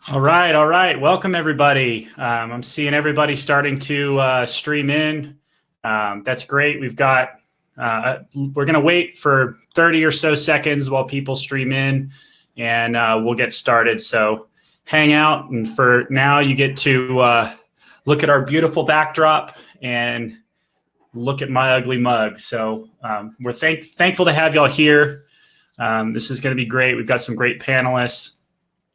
All right, all right. Welcome, everybody. I'm seeing everybody starting to stream in. That's great. We're going to wait for 30 or so seconds while people stream in, and we'll get started. So hang out, and for now, you get to look at our beautiful backdrop and look at my ugly mug. So we're thankful to have y'all here. This is going to be great. We've got some great panelists.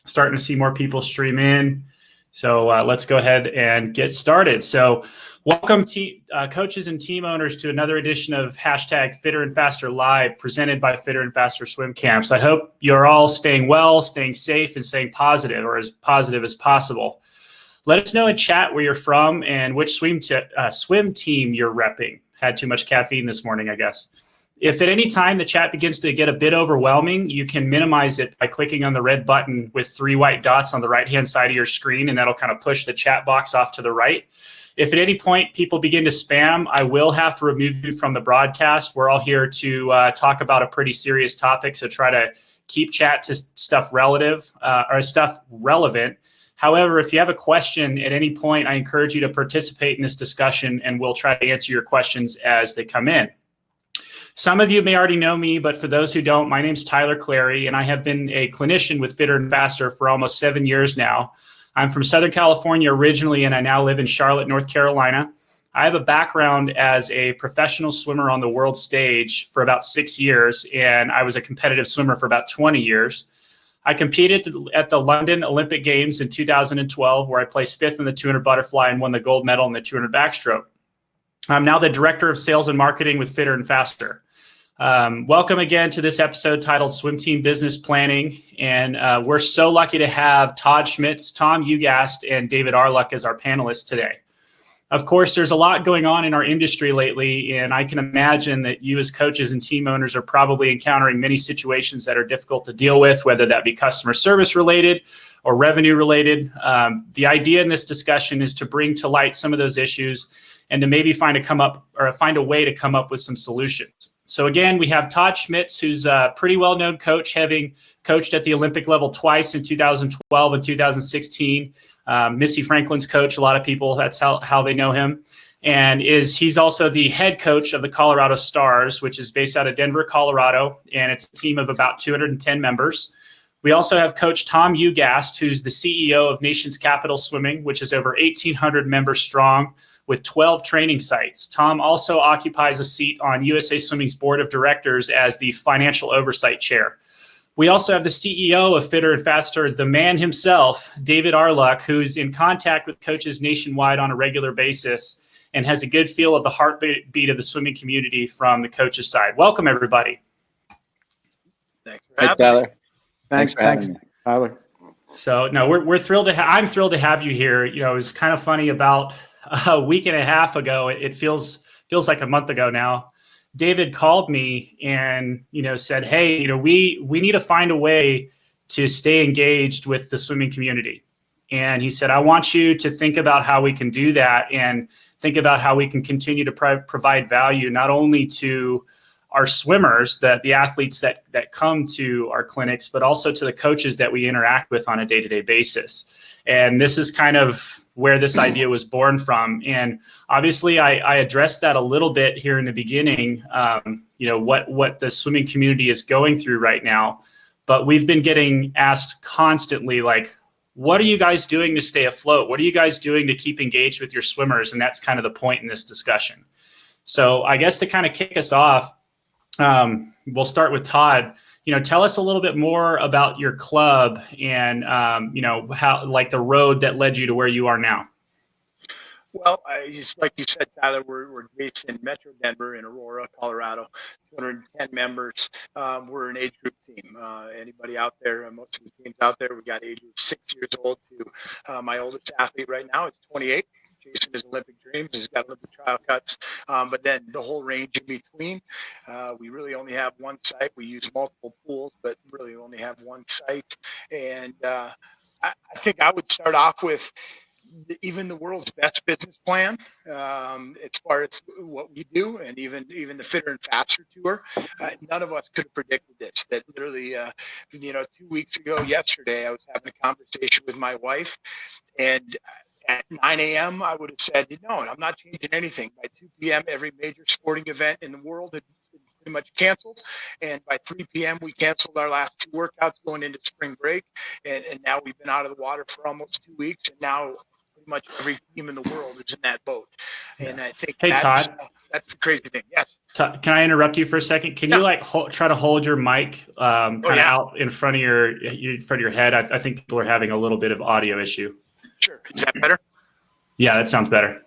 Starting to see more people stream in. So let's go ahead and get started. So welcome coaches and team owners to another edition of #Fitter and Faster Live presented by Fitter and Faster Swim Camps. I hope you're all staying well, staying safe, and staying positive, or as positive as possible. Let us know in chat where you're from and which swim team you're repping. Had too much caffeine this morning, I guess. If at any time the chat begins to get a bit overwhelming, you can minimize it by clicking on the red button with 3 white dots on the right-hand side of your screen, and that'll kind of push the chat box off to the right. If at any point people begin to spam, I will have to remove you from the broadcast. We're all here to talk about a pretty serious topic, so try to keep chat to stuff relevant. However, if you have a question at any point, I encourage you to participate in this discussion, and we'll try to answer your questions as they come in. Some of you may already know me, but for those who don't, my name's Tyler Clary, and I have been a clinician with Fitter and Faster for almost 7 years now. I'm from Southern California originally, and I now live in Charlotte, North Carolina. I have a background as a professional swimmer on the world stage for about 6 years, and I was a competitive swimmer for about 20 years. I competed at the London Olympic Games in 2012, where I placed 5th in the 200 butterfly and won the gold medal in the 200 backstroke. I'm now the Director of Sales and Marketing with Fitter and Faster. Welcome again to this episode titled Swim Team Business Planning. And we're so lucky to have Todd Schmitz, Tom Ugast, and David Arluck as our panelists today. Of course, there's a lot going on in our industry lately, and I can imagine that you as coaches and team owners are probably encountering many situations that are difficult to deal with, whether that be customer service related or revenue related. The idea in this discussion is to bring to light some of those issues and to maybe find a way to come up with some solutions. So again, we have Todd Schmitz, who's a pretty well-known coach, having coached at the Olympic level twice in 2012 and 2016. Missy Franklin's coach, a lot of people, that's how they know him. And he's also the head coach of the Colorado Stars, which is based out of Denver, Colorado, and it's a team of about 210 members. We also have Coach Tom Ugast, who's the CEO of Nation's Capital Swimming, which is over 1,800 members strong, with 12 training sites. Tom also occupies a seat on USA Swimming's board of directors as the financial oversight chair. We also have the CEO of Fitter and Faster, the man himself, David Arluck, who's in contact with coaches nationwide on a regular basis and has a good feel of the heartbeat of the swimming community from the coaches' side. Welcome, everybody. Thanks for having Tyler. Thanks for having me, Tyler. So no, we're thrilled to I'm thrilled to have you here. You know, it was kind of funny about a week and a half ago. It feels like a month ago now. David called me and, said, hey, we need to find a way to stay engaged with the swimming community. And he said, I want you to think about how we can do that and think about how we can continue to provide value, not only to our swimmers, the athletes that come to our clinics, but also to the coaches that we interact with on a day-to-day basis. And this is kind of where this idea was born from. And obviously I addressed that a little bit here in the beginning, what the swimming community is going through right now. But we've been getting asked constantly, like, what are you guys doing to stay afloat? What are you guys doing to keep engaged with your swimmers? And that's kind of the point in this discussion. So I guess to kind of kick us off, we'll start with Todd. Tell us a little bit more about your club and, how, like, the road that led you to where you are now. Well, like you said, Tyler, we're based in Metro Denver in Aurora, Colorado, 210 members. We're an age group team. Anybody out there, most of the teams out there, we got ages 6 years old to my oldest athlete right now is 28. Chasing his Olympic dreams. He's got Olympic trial cuts, but then the whole range in between. We really only have one site. We use multiple pools, but really only have one site. And I think I would start off with, even the world's best business plan, as far as what we do, and even the Fitter and Faster tour, none of us could have predicted this. That literally, 2 weeks ago, yesterday, I was having a conversation with my wife, and at 9 a.m., I would have said, no, I'm not changing anything. By 2 p.m., every major sporting event in the world had been pretty much canceled. And by 3 p.m., we canceled our last 2 workouts going into spring break. And now we've been out of the water for almost 2 weeks. And now pretty much every team in the world is in that boat. And I think Todd, that's the crazy thing. Yes. Todd, can I interrupt you for a second? Can you try to hold your mic kind of out in front of your head? I think people are having a little bit of audio issue. Sure. Is that better? Yeah, that sounds better.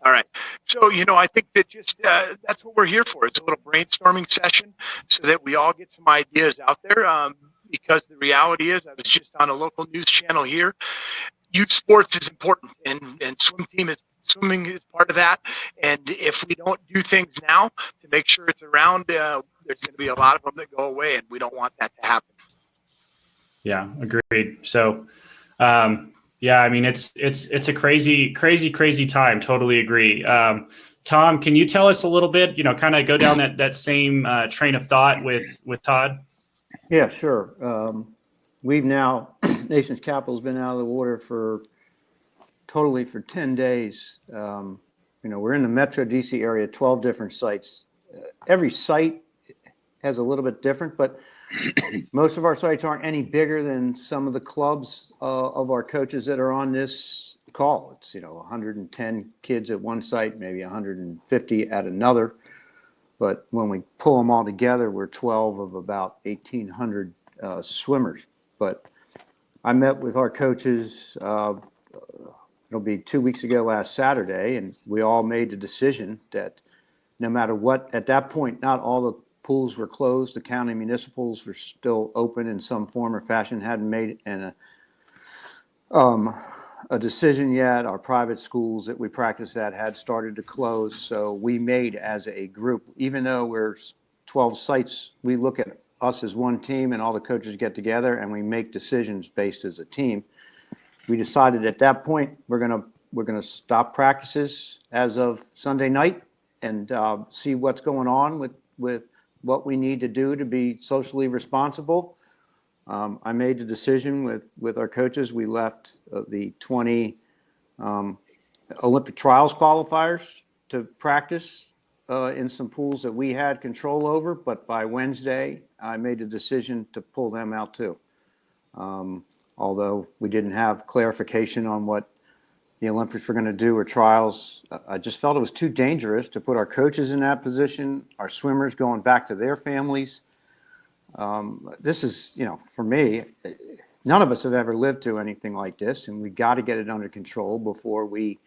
All right. So, I think that just that's what we're here for. It's a little brainstorming session so that we all get some ideas out there. Because the reality is, I was just on a local news channel here. Youth sports is important, and swimming is part of that. And if we don't do things now to make sure it's around, there's going to be a lot of them that go away, and we don't want that to happen. Yeah, agreed. So, yeah, I mean, it's a crazy time. Totally agree. Tom, can you tell us a little bit, kind of go down that same train of thought with Todd? Yeah, sure. We've now, Nation's Capital has been out of the water for 10 days. We're in the Metro DC area, 12 different sites. Every site has a little bit different, but most of our sites aren't any bigger than some of the clubs of our coaches that are on this call. It's 110 kids at one site, maybe 150 at another. But when we pull them all together, we're 12 of about 1,800 swimmers. But I met with our coaches. It'll be 2 weeks ago last Saturday, and we all made the decision that no matter what, at that point, not all the pools were closed. The county municipals were still open in some form or fashion, hadn't made a decision yet. Our private schools that we practice at had started to close. So we made as a group, even though we're 12 sites, we look at us as one team and all the coaches get together and we make decisions based as a team. We decided at that point, we're gonna stop practices as of Sunday night and see what's going on with what we need to do to be socially responsible. I made the decision with our coaches. We left the 20 Olympic trials qualifiers to practice in some pools that we had control over, but by Wednesday, I made the decision to pull them out too. Although we didn't have clarification on what the Olympics were going to do or trials, I just felt it was too dangerous to put our coaches in that position, our swimmers going back to their families. This is, for me, none of us have ever lived through anything like this, and we got to get it under control before we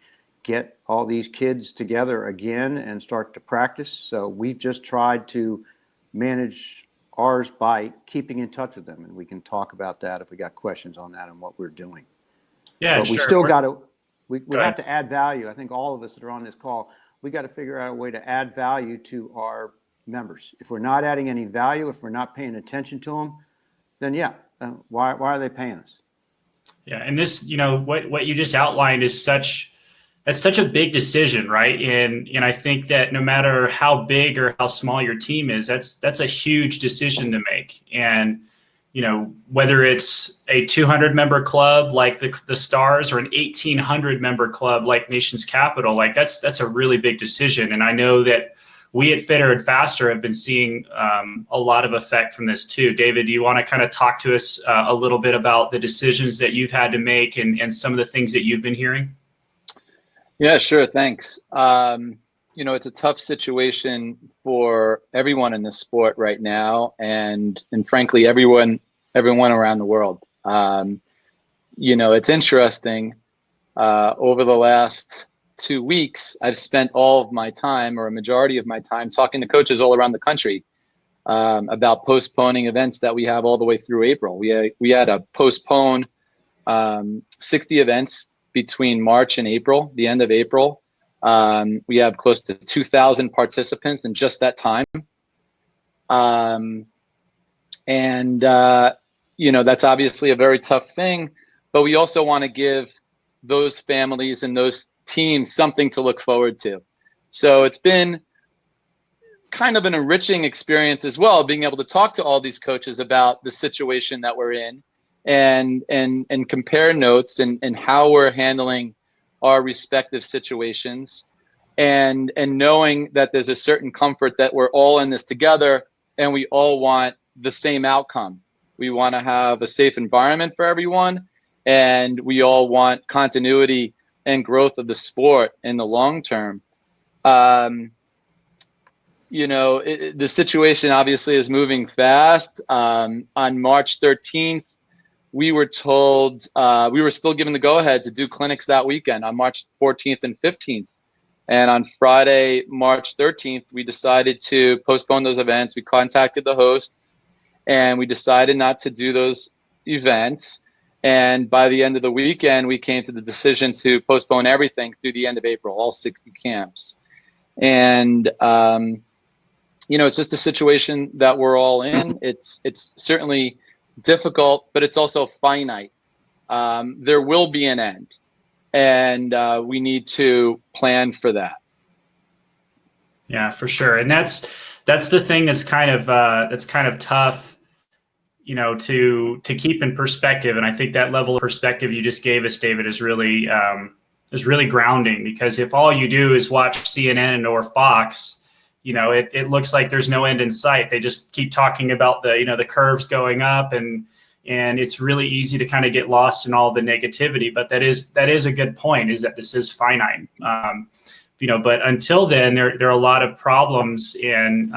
get all these kids together again and start to practice. So we've just tried to manage ours by keeping in touch with them, and we can talk about that if we got questions on that and what we're doing. Yeah, but sure. We still got to. We have to add value. I think all of us that are on this call, we got to figure out a way to add value to our members. If we're not adding any value, if we're not paying attention to them, then why are they paying us? Yeah, and this, what you just outlined is such a big decision, right? And I think that no matter how big or how small your team is, that's a huge decision to make. And whether it's a 200 member club like the Stars or an 1,800 member club like Nation's Capital, like that's a really big decision. And I know that we at Fitter and Faster have been seeing a lot of effect from this too. David, do you want to kind of talk to us a little bit about the decisions that you've had to make and some of the things that you've been hearing? Yeah, sure. Thanks. It's a tough situation for everyone in this sport right now, and frankly, everyone around the world. It's interesting. Over the last 2 weeks, I've spent all of my time, or a majority of my time, talking to coaches all around the country about postponing events that we have all the way through April. We had to postpone 60 events between March and April, the end of April. We have close to 2,000 participants in just that time. That's obviously a very tough thing, but we also want to give those families and those teams something to look forward to. So it's been kind of an enriching experience as well, being able to talk to all these coaches about the situation that we're in and compare notes and how we're handling our respective situations, and knowing that there's a certain comfort that we're all in this together and we all want the same outcome. We want to have a safe environment for everyone, and we all want continuity and growth of the sport in the long term. You know, the situation obviously is moving fast. On March 13th, we were told we were still given the go-ahead to do clinics that weekend on March 14th and 15th. And on Friday, March 13th, we decided to postpone those events. We contacted the hosts and we decided not to do those events. And by the end of the weekend, we came to the decision to postpone everything through the end of April, all 60 camps. And, you know, it's just a situation that we're all in. It's certainly difficult, but it's also finite. There will be an end, and we need to plan for that. Yeah, for sure. And that's the thing that's kind of tough, you know, to keep in perspective. And I think that level of perspective you just gave us, David, is really grounding, because if all you do is watch CNN or Fox, you know, it looks like there's no end in sight. They just keep talking about the curves going up, and it's really easy to kind of get lost in all the negativity. But that is a good point, is that this is finite. You know, but until then, there are a lot of problems and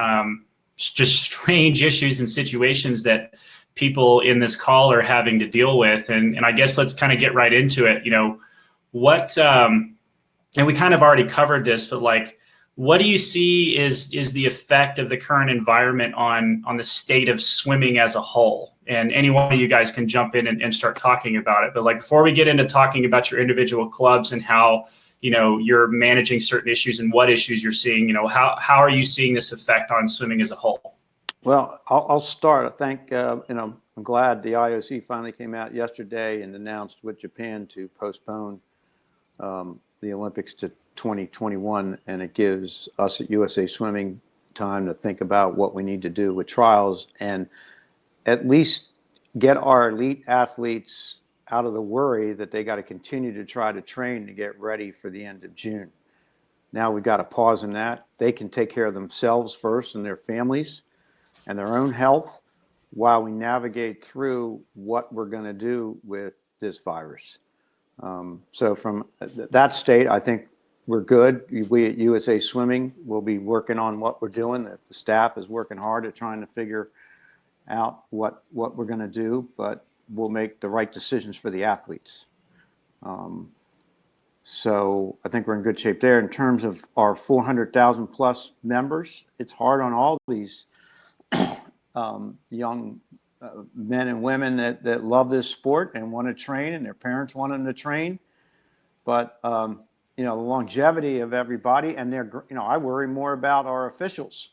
just strange issues and situations that people in this call are having to deal with. And I guess let's kind of get right into it. You know, what and we kind of already covered this, but like, what do you see is the effect of the current environment on the state of swimming as a whole? And any one of you guys can jump in and start talking about it. But like, before we get into talking about your individual clubs and how, you know, you're managing certain issues and what issues you're seeing, you know, how are you seeing this effect on swimming as a whole? Well, I'll start. I think, you know, I'm glad the IOC finally came out yesterday and announced with Japan to postpone the Olympics to 2021, and it gives us at USA Swimming time to think about what we need to do with trials and at least get our elite athletes out of the worry that they got to continue to try to train to get ready for the end of June. Now we've got to pause in that. They can take care of themselves first and their families and their own health while we navigate through what we're going to do with this virus. So from that state, I think we're good. We at USA Swimming will be working on what we're doing. The staff is working hard at trying to figure out what we're going to do, but we'll make the right decisions for the athletes. So I think we're in good shape there. In terms of our 400,000 plus members, it's hard on all these young men and women that love this sport and want to train, and their parents want them to train. But you know, the longevity of everybody, and you know, I worry more about our officials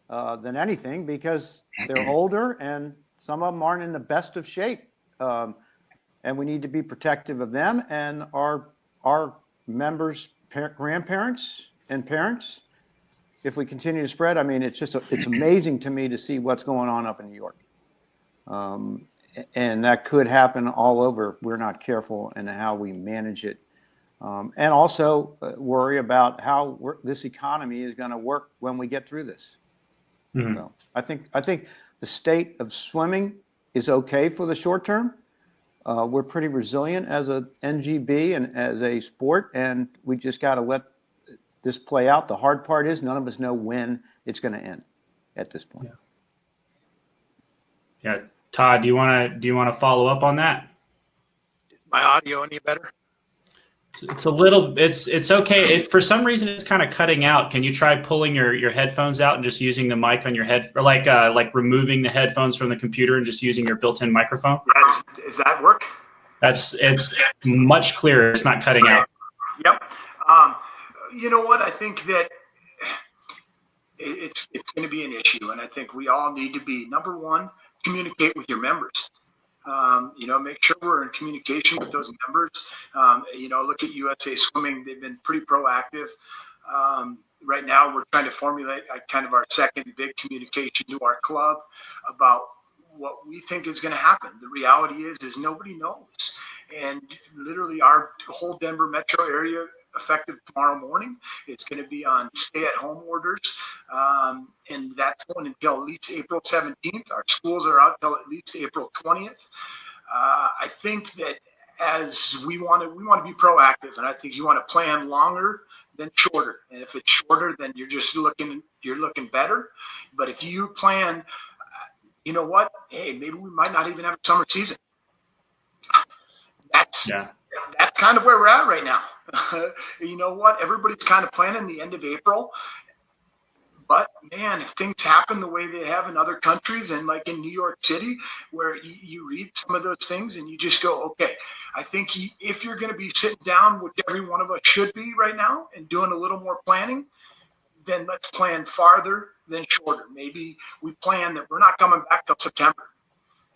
than anything, because they're older and some of them aren't in the best of shape, and we need to be protective of them and our members' grandparents and parents. If we continue to spread, I mean, it's amazing to me to see what's going on up in New York, and that could happen all over if we're not careful in how we manage it. And also worry about how this economy is going to work when we get through this. Mm-hmm. So I think the state of swimming is okay for the short term. We're pretty resilient as a NGB and as a sport, and we just got to let this play out. The hard part is none of us know when it's going to end at this point. Yeah. Todd, do you want to follow up on that? Is my audio any better? It's a little, it's okay. If for some reason it's kind of cutting out, can you try pulling your headphones out and just using the mic on your head, or like removing the headphones from the computer and just using your built-in microphone? Yeah, does that work? It's much clearer. It's not cutting out. Yep. You know what? I think that it's going to be an issue, and I think we all need to be, number one, communicate with your members. Make sure we're in communication with those members. Look at USA Swimming. They've been pretty proactive. Right now, we're trying to formulate kind of our second big communication to our club about what we think is going to happen. The reality is nobody knows. And literally our whole Denver metro area, effective tomorrow morning, it's going to be on stay-at-home orders. And that's going until at least April 17th. Our schools are out till at least April 20th. I think that as we want to be proactive, and I think you want to plan longer than shorter. And if it's shorter, then you're looking better. But if you plan, you know what? Hey, maybe we might not even have a summer season. That's kind of where we're at right now. You know what? Everybody's kind of planning the end of April. But man, if things happen the way they have in other countries, and like in New York City, where you read some of those things and you just go, okay, I think if you're going to be sitting down, which every one of us should be right now, and doing a little more planning, then let's plan farther than shorter. Maybe we plan that we're not coming back till September.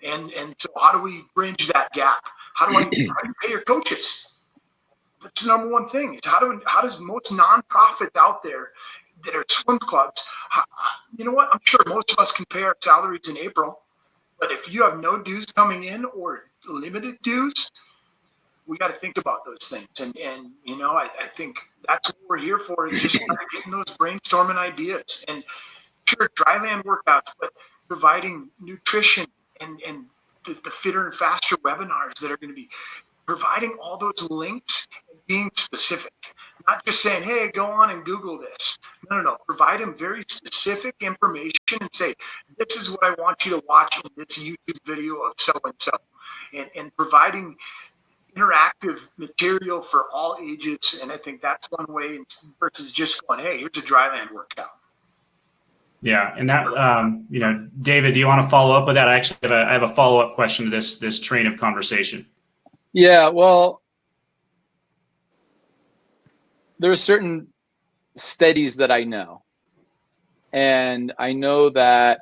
And so how do we bridge that gap? How do you pay your coaches? That's the number one thing. Is how does most nonprofits out there that are swim clubs, you know what? I'm sure most of us can pay our salaries in April, but if you have no dues coming in or limited dues, we got to think about those things. And I think that's what we're here for, is just kind of getting those brainstorming ideas. And sure, dryland workouts, but providing nutrition and the fitter and faster webinars that are going to be providing all those links and being specific. Not just saying, hey, go on and Google this. No. Provide them very specific information and say, this is what I want you to watch in this YouTube video of so-and-so. And providing interactive material for all ages. And I think that's one way versus just going, hey, here's a dryland workout. Yeah. And that, David, do you want to follow up with that? I have a follow-up question to this train of conversation. Yeah, well, there are certain studies that I know, and I know that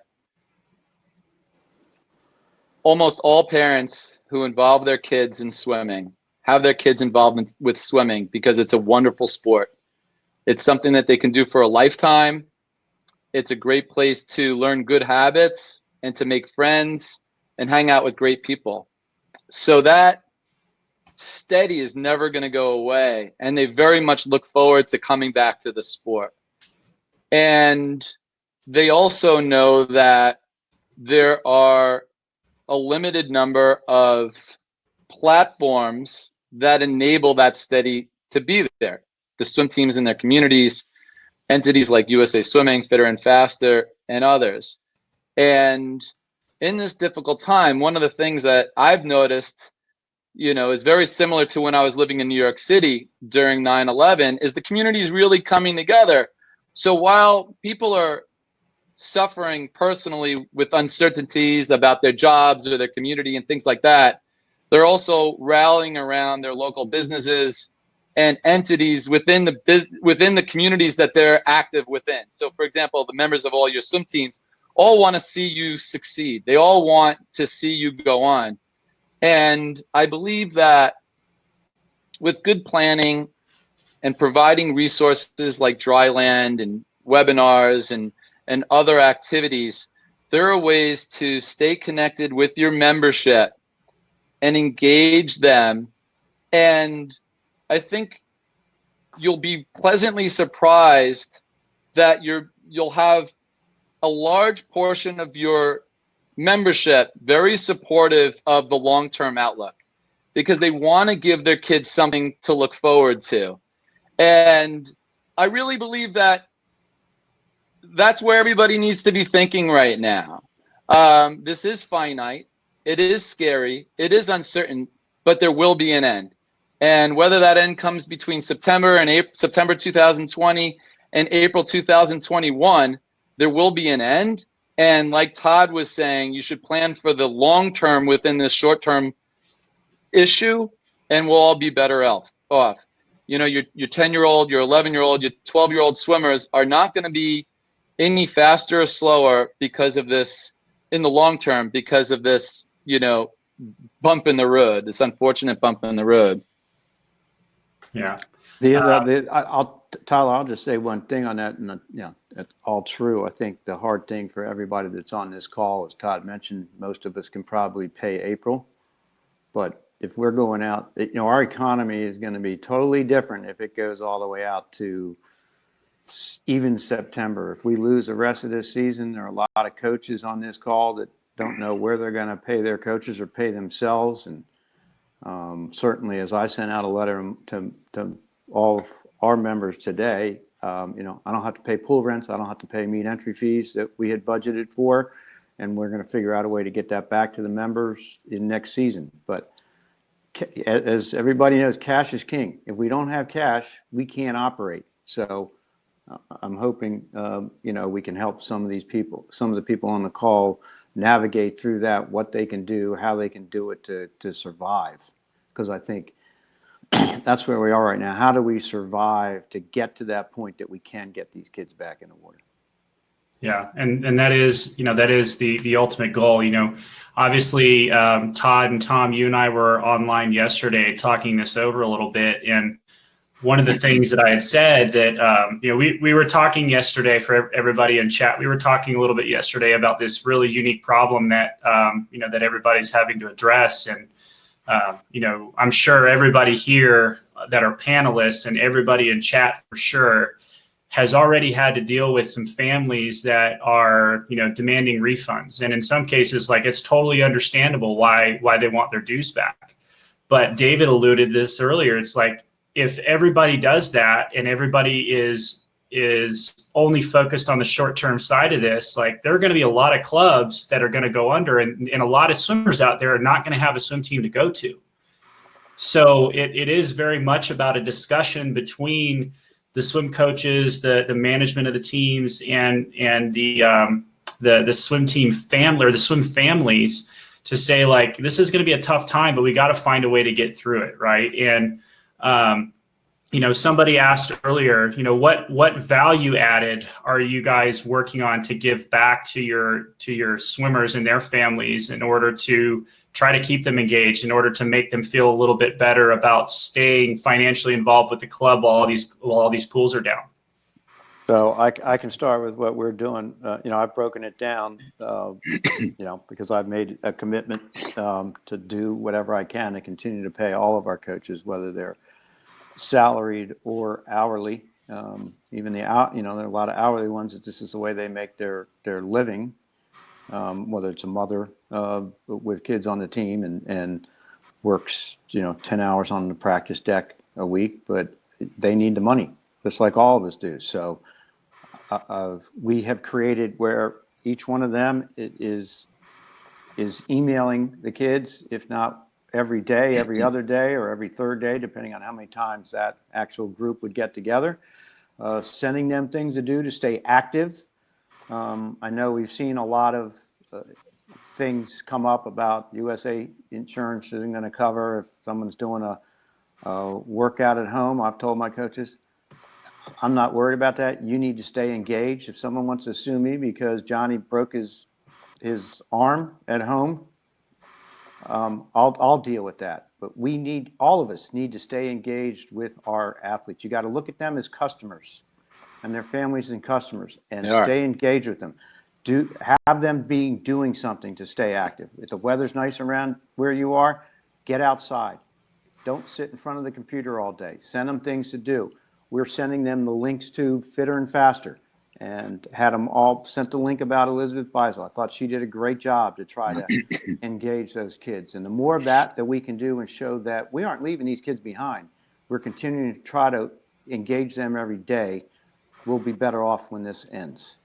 almost all parents who involve their kids in swimming have their kids involved with swimming because it's a wonderful sport. It's something that they can do for a lifetime. It's a great place to learn good habits and to make friends and hang out with great people. So that steady is never going to go away, and they very much look forward to coming back to the sport. And they also know that there are a limited number of platforms that enable that steady to be there. The swim teams in their communities, entities like USA Swimming, Fitter and Faster, and others. And in this difficult time, one of the things that I've noticed is very similar to when I was living in New York City during 9/11, is the community is really coming together. So while people are suffering personally with uncertainties about their jobs or their community and things like that, they're also rallying around their local businesses and entities within the communities that they're active within. So for example, the members of all your swim teams all want to see you succeed. They all want to see you go on. And I believe that with good planning and providing resources like dryland and webinars and other activities, there are ways to stay connected with your membership and engage them. And I think you'll be pleasantly surprised that you'll have a large portion of your membership very supportive of the long-term outlook, because they want to give their kids something to look forward to. And I really believe that that's where everybody needs to be thinking right now. This is finite. It is scary. It is uncertain, but there will be an end. And whether that end comes between September 2020 and April 2021, there will be an end. And like Todd was saying, you should plan for the long term within this short term issue, and we'll all be better off. Your 10-year-old, your 11-year-old, your 12-year-old swimmers are not going to be any faster or slower because of this in the long term, because of this, bump in the road, this unfortunate bump in the road. Yeah. Tyler, I'll just say one thing on that, and that's all true. I think the hard thing for everybody that's on this call, as Todd mentioned, most of us can probably pay April, but if we're going out, our economy is going to be totally different if it goes all the way out to even September. If we lose the rest of this season, there are a lot of coaches on this call that don't know where they're going to pay their coaches or pay themselves. And certainly, as I sent out a letter to all of our members today, I don't have to pay pool rents. I don't have to pay meet entry fees that we had budgeted for. And we're going to figure out a way to get that back to the members in next season. But as everybody knows, cash is king. If we don't have cash, we can't operate. So I'm hoping, we can help some of the people on the call navigate through that, what they can do, how they can do it to survive. Because I think that's where we are right now. How do we survive to get to that point that we can get these kids back in the water? Yeah, and that is, that is the ultimate goal. Obviously, Todd and Tom, you and I were online yesterday talking this over a little bit, and one of the things that I had said that, we were talking yesterday for everybody in chat. We were talking a little bit yesterday about this really unique problem that, that everybody's having to address. And, I'm sure everybody here that are panelists and everybody in chat for sure has already had to deal with some families that are, demanding refunds. And in some cases, it's totally understandable why they want their dues back. But David alluded to this earlier. It's like, if everybody does that and everybody is only focused on the short-term side of this, there are going to be a lot of clubs that are going to go under, and a lot of swimmers out there are not going to have a swim team to go to. So it is very much about a discussion between the swim coaches, the management of the teams, and the swim team family or the swim families to say, this is going to be a tough time, but we got to find a way to get through it, right? And somebody asked earlier, what value added are you guys working on to give back to your swimmers and their families in order to try to keep them engaged, in order to make them feel a little bit better about staying financially involved with the club while all these pools are down? So I can start with what we're doing. I've broken it down, because I've made a commitment to do whatever I can to continue to pay all of our coaches, whether they're salaried or hourly. Even there are a lot of hourly ones that this is the way they make their living, whether it's a mother with kids on the team and works 10 hours on the practice deck a week, but they need the money just like all of us do. So we have created where each one of them is emailing the kids, if not every day, every other day, or every third day, depending on how many times that actual group would get together, sending them things to do to stay active. I know we've seen a lot of things come up about USA insurance isn't going to cover if someone's doing a workout at home. I've told my coaches, I'm not worried about that. You need to stay engaged. If someone wants to sue me because Johnny broke his arm at home, I'll deal with that. But all of us need to stay engaged with our athletes. You got to look at them as customers and their families and customers, and stay engaged with them. Have them doing something to stay active. If the weather's nice around where you are, get outside. Don't sit in front of the computer all day. Send them things to do. We're sending them the links to Fitter and Faster, and had them all sent the link about Elizabeth Beisel. I thought she did a great job to try to engage those kids. And the more of that we can do and show that we aren't leaving these kids behind, we're continuing to try to engage them every day, we'll be better off when this ends.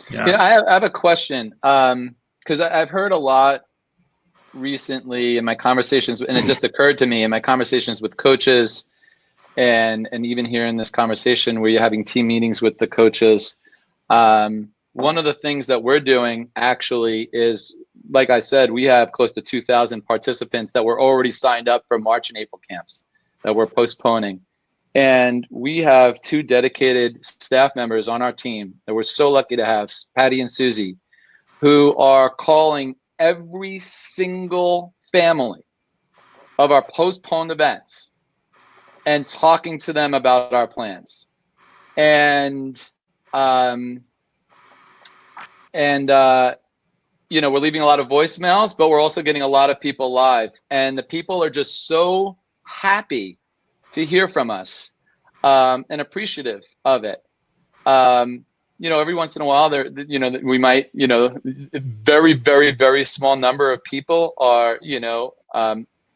Yeah, I have a question, because I've heard a lot recently in my conversations, and it just occurred to me in my conversations with coaches, and even here in this conversation where you're having team meetings with the coaches. One of the things that we're doing actually is, like I said, we have close to 2,000 participants that were already signed up for March and April camps that we're postponing. And we have 2 dedicated staff members on our team that we're so lucky to have, Patty and Susie, who are calling every single family of our postponed events and talking to them about our plans. And you know, we're leaving a lot of voicemails, but we're also getting a lot of people live, and the people are just so happy to hear from us, and appreciative of it. You know, every once in a while you know, we might, you know, very, very, very small number of people are, you know,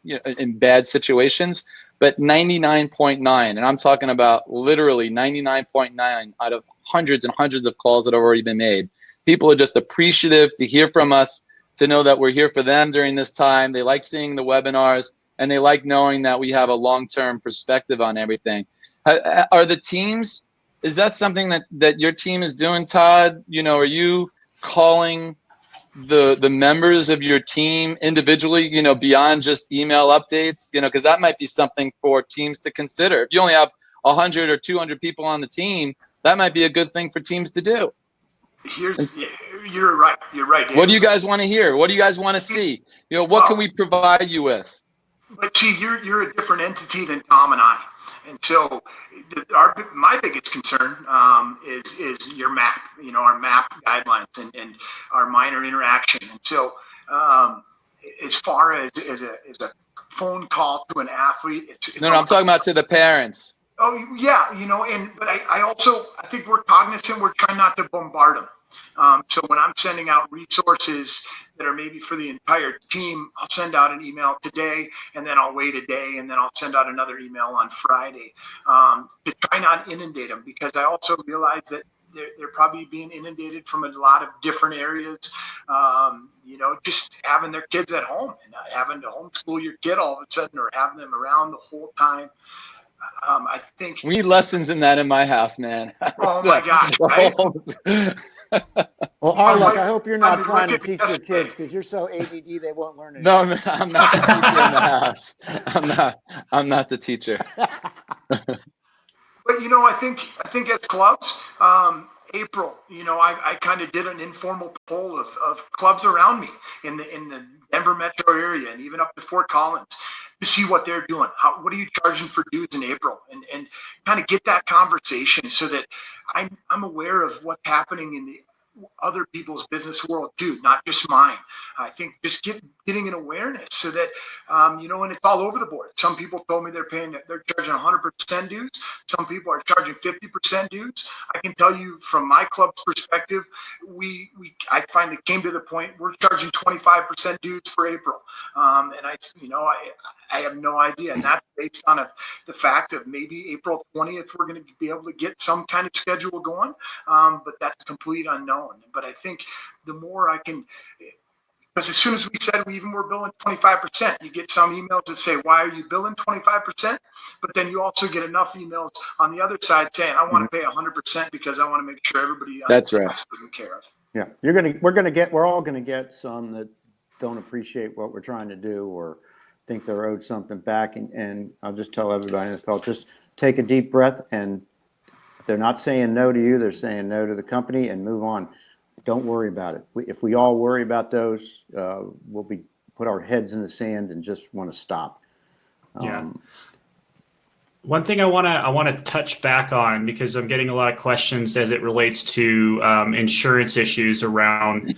in bad situations, but 99.9, and I'm talking about literally 99.9 out of hundreds and hundreds of calls that have already been made. People are just appreciative to hear from us, to know that we're here for them during this time. They like seeing the webinars, and they like knowing that we have a long-term perspective on everything. Are the teams, is that something that your team is doing, Todd? You know, are you calling the members of your team individually, you know, beyond just email updates? You know, because that might be something for teams to consider. If you only have 100 or 200 people on the team, that might be a good thing for teams to do. You're right. You're right, David. What do you guys want to hear? What do you guys want to see? You know, what can we provide you with? But see, you're a different entity than Tom and I, and so my biggest concern is your map. You know, our map guidelines and our minor interaction. And so, as far as a phone call to an athlete, No, I'm talking about to the parents. Oh yeah, you know, but I think we're cognizant. We're trying not to bombard them. So when I'm sending out resources that are maybe for the entire team, I'll send out an email today, and then I'll wait a day, and then I'll send out another email on Friday, to try not inundate them, because I also realize that they're probably being inundated from a lot of different areas. You know, just having their kids at home and not having to homeschool your kid all of a sudden, or having them around the whole time. I think we need lessons in that in my house, man. Oh my gosh! Right? Well, Arluck, I hope you're not trying to teach your kids, because you're so ADD they won't learn anything. No, I'm not the teacher in the house. I'm not the teacher. But you know, I think as clubs, April, you know, I kind of did an informal poll of clubs around me in the Denver metro area, and even up to Fort Collins, to see what they're doing. What are you charging for dues in April, and kind of get that conversation, so that I'm aware of what's happening in the other people's business world too, not just mine. I think just getting an awareness, so that you know, and it's all over the board. Some people told me they're charging 100% dues. Some people are charging 50% dues. I can tell you from my club's perspective, I finally came to the point we're charging 25% dues for April, and I have no idea, and that's based on the fact of maybe April 20th we're going to be able to get some kind of schedule going, but that's complete unknown. But I think the more I can, because as soon as we said we even were billing 25%, you get some emails that say, why are you billing 25%? But then you also get enough emails on the other side saying, I want to pay 100% because I want to make sure everybody that's right. is taken care of. Yeah, we're all gonna get some that don't appreciate what we're trying to do, or think they're owed something back. And I'll just tell everybody in this call, just take a deep breath, and if they're not saying no to you, they're saying no to the company, and move on. Don't worry about it. If we all worry about those, we'll put our heads in the sand and just want to stop. Yeah. One thing I want to touch back on, because I'm getting a lot of questions as it relates to insurance issues around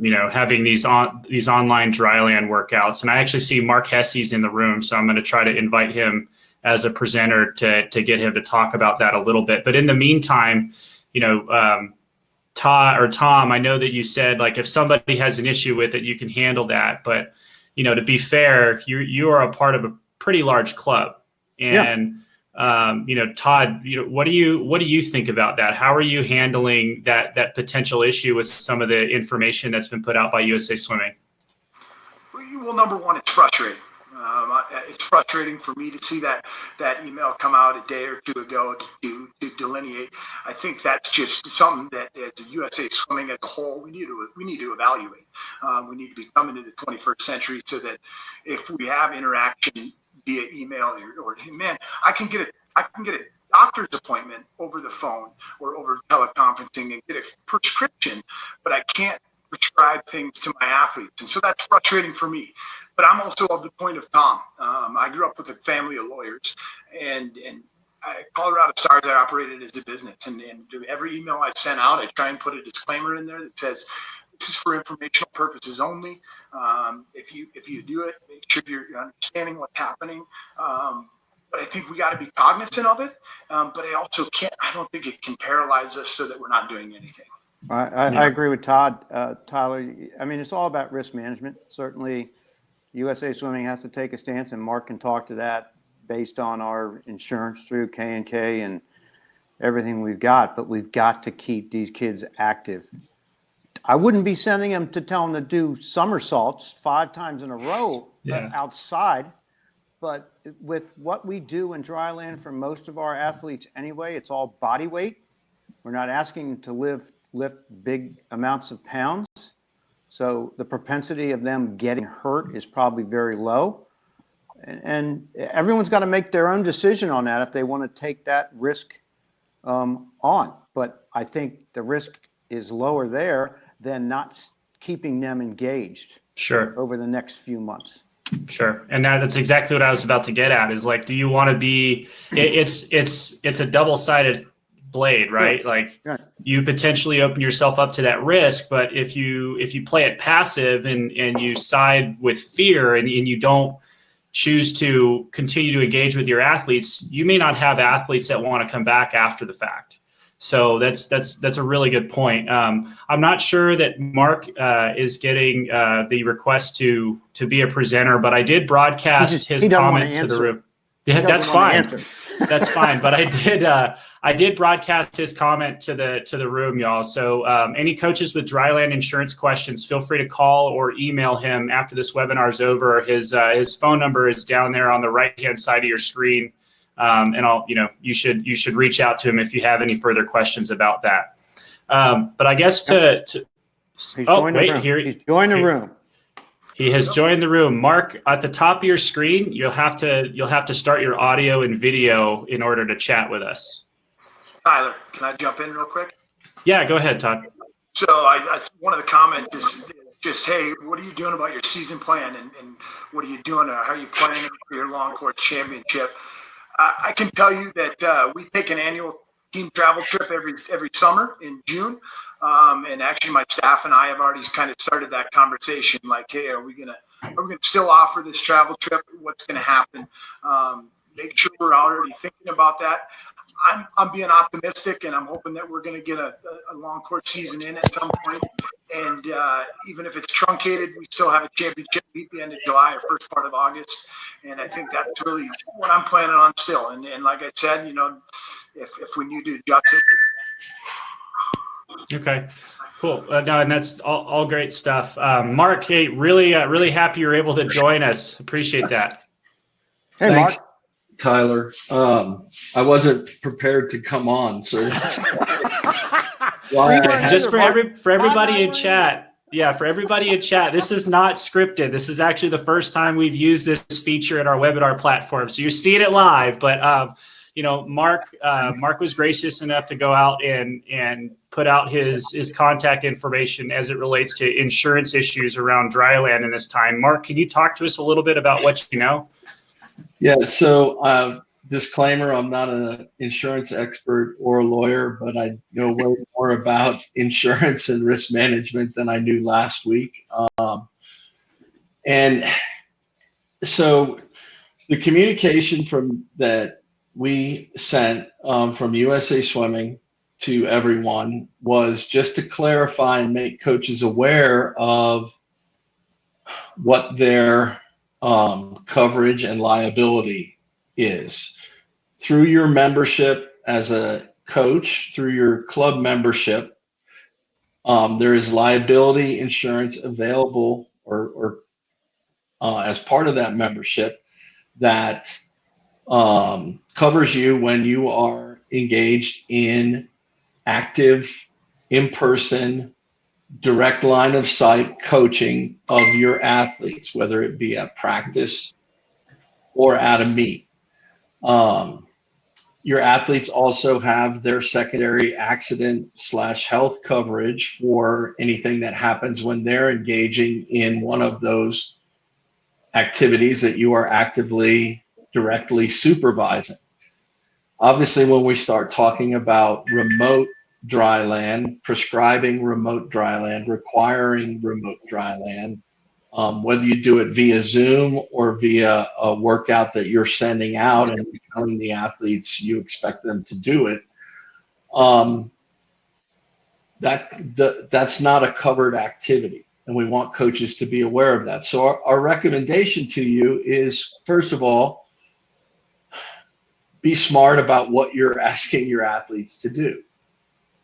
you know, having these online dryland workouts. And I actually see Mark Hesse's in the room, so I'm going to try to invite him as a presenter to get him to talk about that a little bit. But in the meantime, you know, Tom, I know that you said, like, if somebody has an issue with it, you can handle that. But, you know, to be fair, you are a part of a pretty large club. And, you know, Todd, you know, what do you think about that? How are you handling that potential issue with some of the information that's been put out by USA Swimming? Well, number one, it's frustrating. It's frustrating for me to see that email come out a day or two ago to delineate. I think that's just something that, as USA Swimming as a whole, we need to evaluate. We need to be coming to the 21st century, so that if we have interaction via email or man, I can get a doctor's appointment over the phone or over teleconferencing and get a prescription, but I can't prescribe things to my athletes. And so that's frustrating for me. But I'm also of the point of Tom. I grew up with a family of lawyers, and Colorado Stars, I operated as a business. And every email I sent out, I try and put a disclaimer in there that says, this is for informational purposes only. If you do it, make sure you're understanding what's happening. But I think we got to be cognizant of it. But I don't think it can paralyze us so that we're not doing anything. I agree with Todd, Tyler. I mean, it's all about risk management. Certainly, USA Swimming has to take a stance, and Mark can talk to that based on our insurance through K&K and everything we've got. But we've got to keep these kids active. I wouldn't be sending them to tell them to do somersaults 5 times in a row outside. But with what we do in dryland for most of our athletes anyway, it's all body weight. We're not asking them to lift big amounts of pounds. So the propensity of them getting hurt is probably very low. And everyone's got to make their own decision on that if they want to take that risk on. But I think the risk is lower there than not keeping them engaged over the next few months. Sure. And that's exactly what I was about to get at is like, do you want to be, it's a double-sided blade, right? Like you potentially open yourself up to that risk, but if you play it passive and you side with fear and you don't choose to continue to engage with your athletes, you may not have athletes that want to come back after the fact. So that's a really good point. I'm not sure that Mark is getting the request to be a presenter, but I did broadcast his comment to the room. Yeah, that's fine. That's fine. But I did broadcast his comment to the room, y'all. So any coaches with dryland insurance questions, feel free to call or email him after this webinar is over. His phone number is down there on the right-hand side of your screen. And you should reach out to him if you have any further questions about that. But I guess he's joined the room. He has joined the room. Mark, at the top of your screen, you'll have to start your audio and video in order to chat with us. Tyler, can I jump in real quick? Yeah, go ahead, Todd. So one of the comments is just, hey, what are you doing about your season plan, and what are you doing? How are you planning for your long course championship? I can tell you that we take an annual team travel trip every summer in June. And actually my staff and I have already kind of started that conversation. Like, hey, are we gonna still offer this travel trip? What's gonna happen? Make sure we're already thinking about that. I'm being optimistic, and I'm hoping that we're gonna get a long course season in at some point. And even if it's truncated, we still have a championship meet the end of July or first part of August. And I think that's really what I'm planning on still. And like I said, if we need to adjust it. Okay, cool. No, and that's all great stuff. Mark, hey, really happy you're able to join us. Appreciate that. Hey, Thanks, Mark. Tyler. I wasn't prepared to come on, so just for everybody in chat. Yeah, for everybody in chat, this is not scripted. This is actually the first time we've used this feature in our webinar platform. So you're seeing it live, but Mark was gracious enough to go out and put out his contact information as it relates to insurance issues around dryland in this time. Mark, can you talk to us a little bit about what you know? Yeah, so disclaimer, I'm not an insurance expert or a lawyer, but I know way more about insurance and risk management than I knew last week. And so the communication that we sent from USA Swimming to everyone was just to clarify and make coaches aware of what their coverage and liability is. Through your membership as a coach, through your club membership, there is liability insurance available or as part of that membership that covers you when you are engaged in active, in-person, direct line of sight coaching of your athletes, whether it be at practice or at a meet. Your athletes also have their secondary accident/health coverage for anything that happens when they're engaging in one of those activities that you are actively, directly supervising. Obviously, when we start talking about remote dryland, prescribing remote dryland, requiring remote dryland, whether you do it via Zoom or via a workout that you're sending out and telling the athletes you expect them to do it, that's not a covered activity. And we want coaches to be aware of that. So our recommendation to you is, first of all, be smart about what you're asking your athletes to do,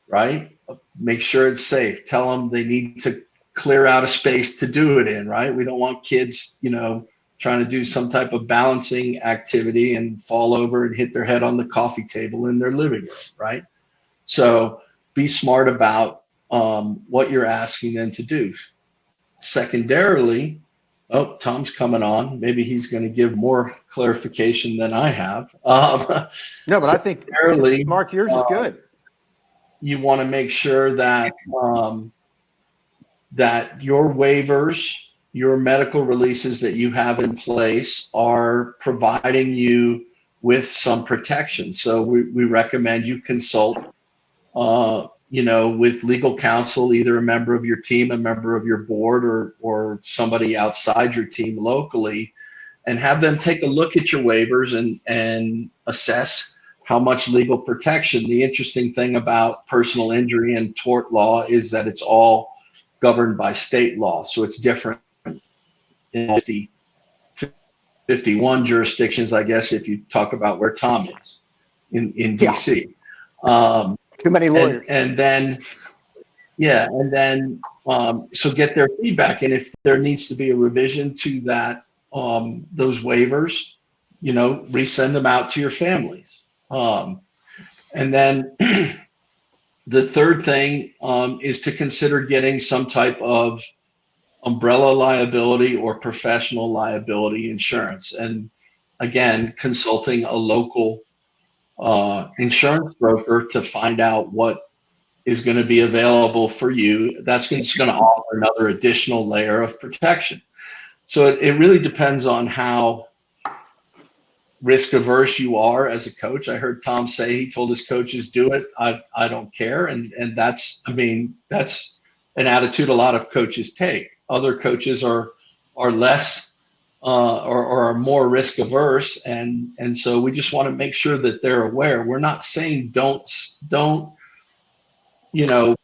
right? Make sure it's safe. Tell them they need to clear out a space to do it in, right? We don't want kids, trying to do some type of balancing activity and fall over and hit their head on the coffee table in their living room, right? So be smart about what you're asking them to do. Secondarily, Tom's coming on. Maybe he's going to give more clarification than I have. No, but I think, Mark, yours is good. You want to make sure that that your waivers, your medical releases that you have in place are providing you with some protection. So we recommend you consult, with legal counsel, either a member of your team, a member of your board, or somebody outside your team locally, and have them take a look at your waivers and assess how much legal protection. The interesting thing about personal injury and tort law is that it's all governed by state law. So it's different in 51 jurisdictions, I guess, if you talk about where Tom is in DC. Too many lawyers. So get their feedback. And if there needs to be a revision to that, those waivers, resend them out to your families. And then the third thing is to consider getting some type of umbrella liability or professional liability insurance. And again, consulting a local insurance broker to find out what is going to be available for you. That's just going to offer another additional layer of protection. So it really depends on how risk averse you are as a coach. I heard Tom say he told his coaches, do it. I don't care. And that's an attitude a lot of coaches take. Other coaches are less or are more risk averse. And so we just want to make sure that they're aware. We're not saying don't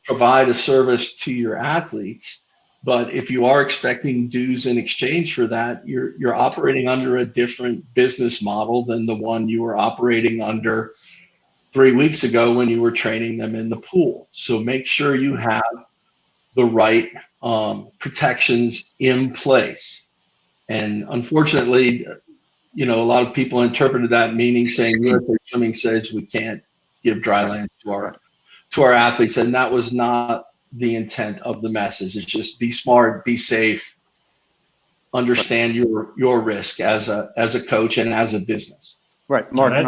provide a service to your athletes. But if you are expecting dues in exchange for that, you're operating under a different business model than the one you were operating under 3 weeks ago when you were training them in the pool. So make sure you have the right protections in place. And unfortunately, a lot of people interpreted that meaning saying USA Swimming says we can't give dryland to our athletes, and that was not the intent of the message. It's just be smart, be safe, understand your risk as a coach and as a business. Right, Mark, and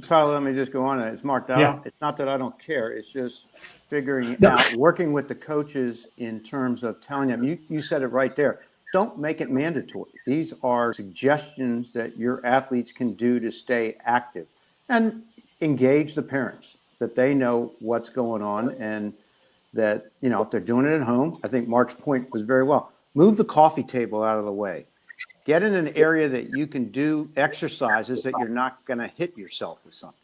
Tyler, let me just go on. It's Mark. Yeah. It's not that I don't care. It's just figuring out, working with the coaches in terms of telling them, you said it right there. Don't make it mandatory. These are suggestions that your athletes can do to stay active, and engage the parents that they know what's going on, and that, if they're doing it at home, I think Mark's point was very well. Move the coffee table out of the way. Get in an area that you can do exercises that you're not going to hit yourself with something,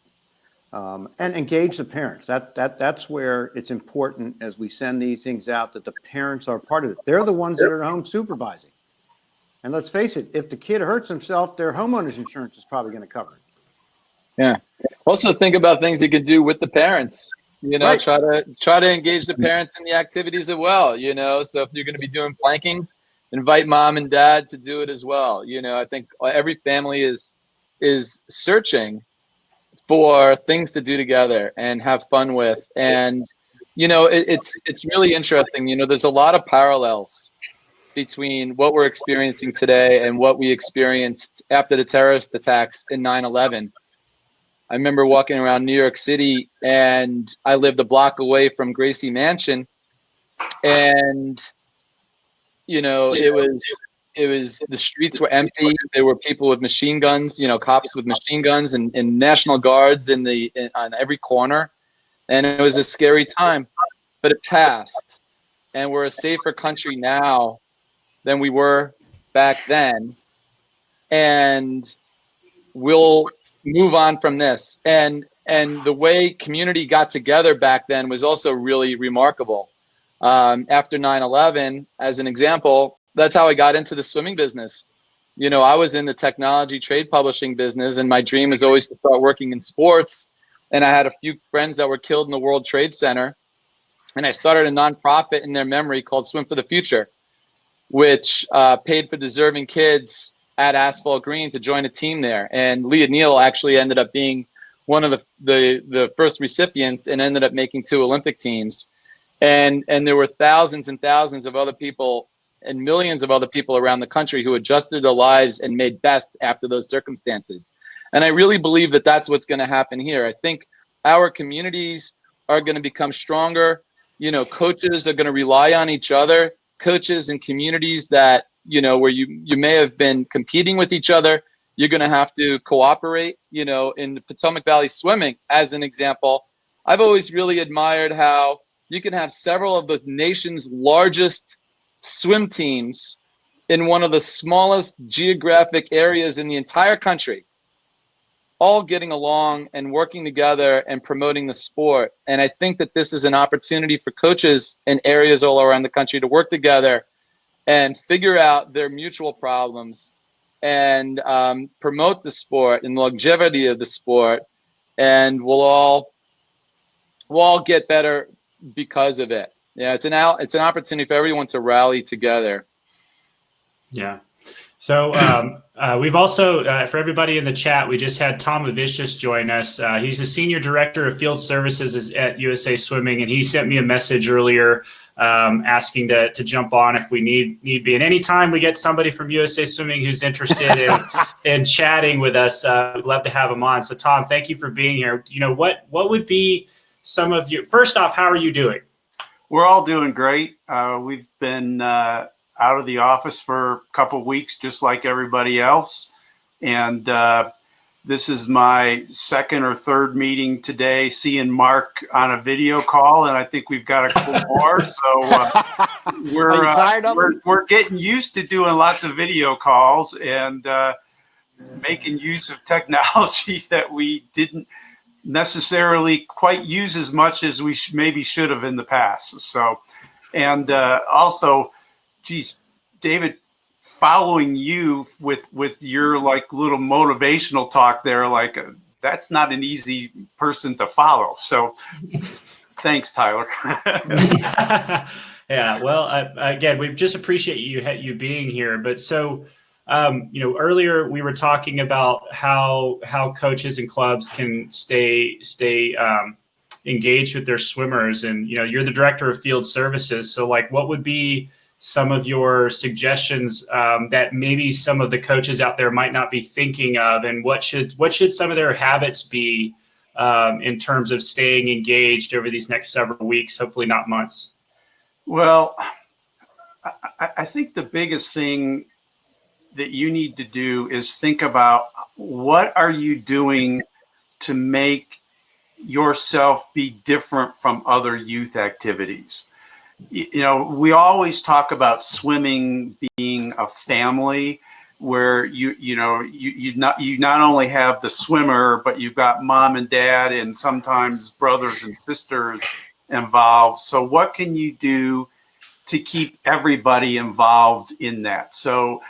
and engage the parents. That's where it's important as we send these things out, that the parents are part of it. They're the ones that are at home supervising. And let's face it, if the kid hurts himself, their homeowner's insurance is probably going to cover it. Yeah. Also think about things you could do with the parents. Right. Try to engage the parents in the activities as well. So if you're going to be doing planking, invite mom and dad to do it as well. I think every family is searching for things to do together and have fun with. And it's really interesting. There's a lot of parallels between what we're experiencing today and what we experienced after the terrorist attacks in 9/11. I remember walking around New York City, and I lived a block away from Gracie Mansion, and it was the streets were empty. There were people with machine guns, cops with machine guns, and National Guards on every corner, and it was a scary time. But it passed, and we're a safer country now than we were back then, and we'll move on from this. And the way community got together back then was also really remarkable. After 9/11, as an example, that's how I got into the swimming business. I was in the technology trade publishing business, and my dream was always to start working in sports. And I had a few friends that were killed in the World Trade Center, and I started a nonprofit in their memory called Swim for the Future, which paid for deserving kids at Asphalt Green to join a team there. And Leah Neal actually ended up being one of the first recipients and ended up making 2 Olympic teams. And there were thousands and thousands of other people and millions of other people around the country who adjusted their lives and made best after those circumstances. And I really believe that that's what's going to happen here. I think our communities are going to become stronger. Coaches are going to rely on each other. Coaches in communities that, where you may have been competing with each other, you're going to have to cooperate. In Potomac Valley Swimming, as an example, I've always really admired how you can have several of the nation's largest swim teams in one of the smallest geographic areas in the entire country, all getting along and working together and promoting the sport. And I think that this is an opportunity for coaches in areas all around the country to work together and figure out their mutual problems and promote the sport and the longevity of the sport. And we'll all get better because of it. Yeah, it's an opportunity for everyone to rally together. Yeah. So we've also, for everybody in the chat, we just had Tom Avischious join us. He's the Senior Director of Field Services at USA Swimming, and he sent me a message earlier asking to jump on if we need be. And anytime we get somebody from USA Swimming who's interested in chatting with us, we'd love to have them on. So Tom, thank you for being here. What would be some of you, first off, how are you doing? We're all doing great. We've been out of the office for a couple of weeks, just like everybody else. And this is my second or third meeting today, seeing Mark on a video call, and I think we've got a couple more. So we're getting used to doing lots of video calls and making use of technology that we didn't necessarily quite use as much as we maybe should have in the past. So, and also, geez, David, following you with your like little motivational talk there, that's not an easy person to follow. So thanks, Tyler. Yeah. Well, again, we just appreciate you being here. But so, earlier we were talking about how coaches and clubs can stay engaged with their swimmers, and you're the Director of Field Services. So, what would be some of your suggestions that maybe some of the coaches out there might not be thinking of, and what should some of their habits be in terms of staying engaged over these next several weeks, hopefully not months? Well, I think the biggest thing that you need to do is think about what are you doing to make yourself be different from other youth activities. We always talk about swimming being a family where you not only have the swimmer, but you've got mom and dad and sometimes brothers and sisters involved. So what can you do to keep everybody involved in that? So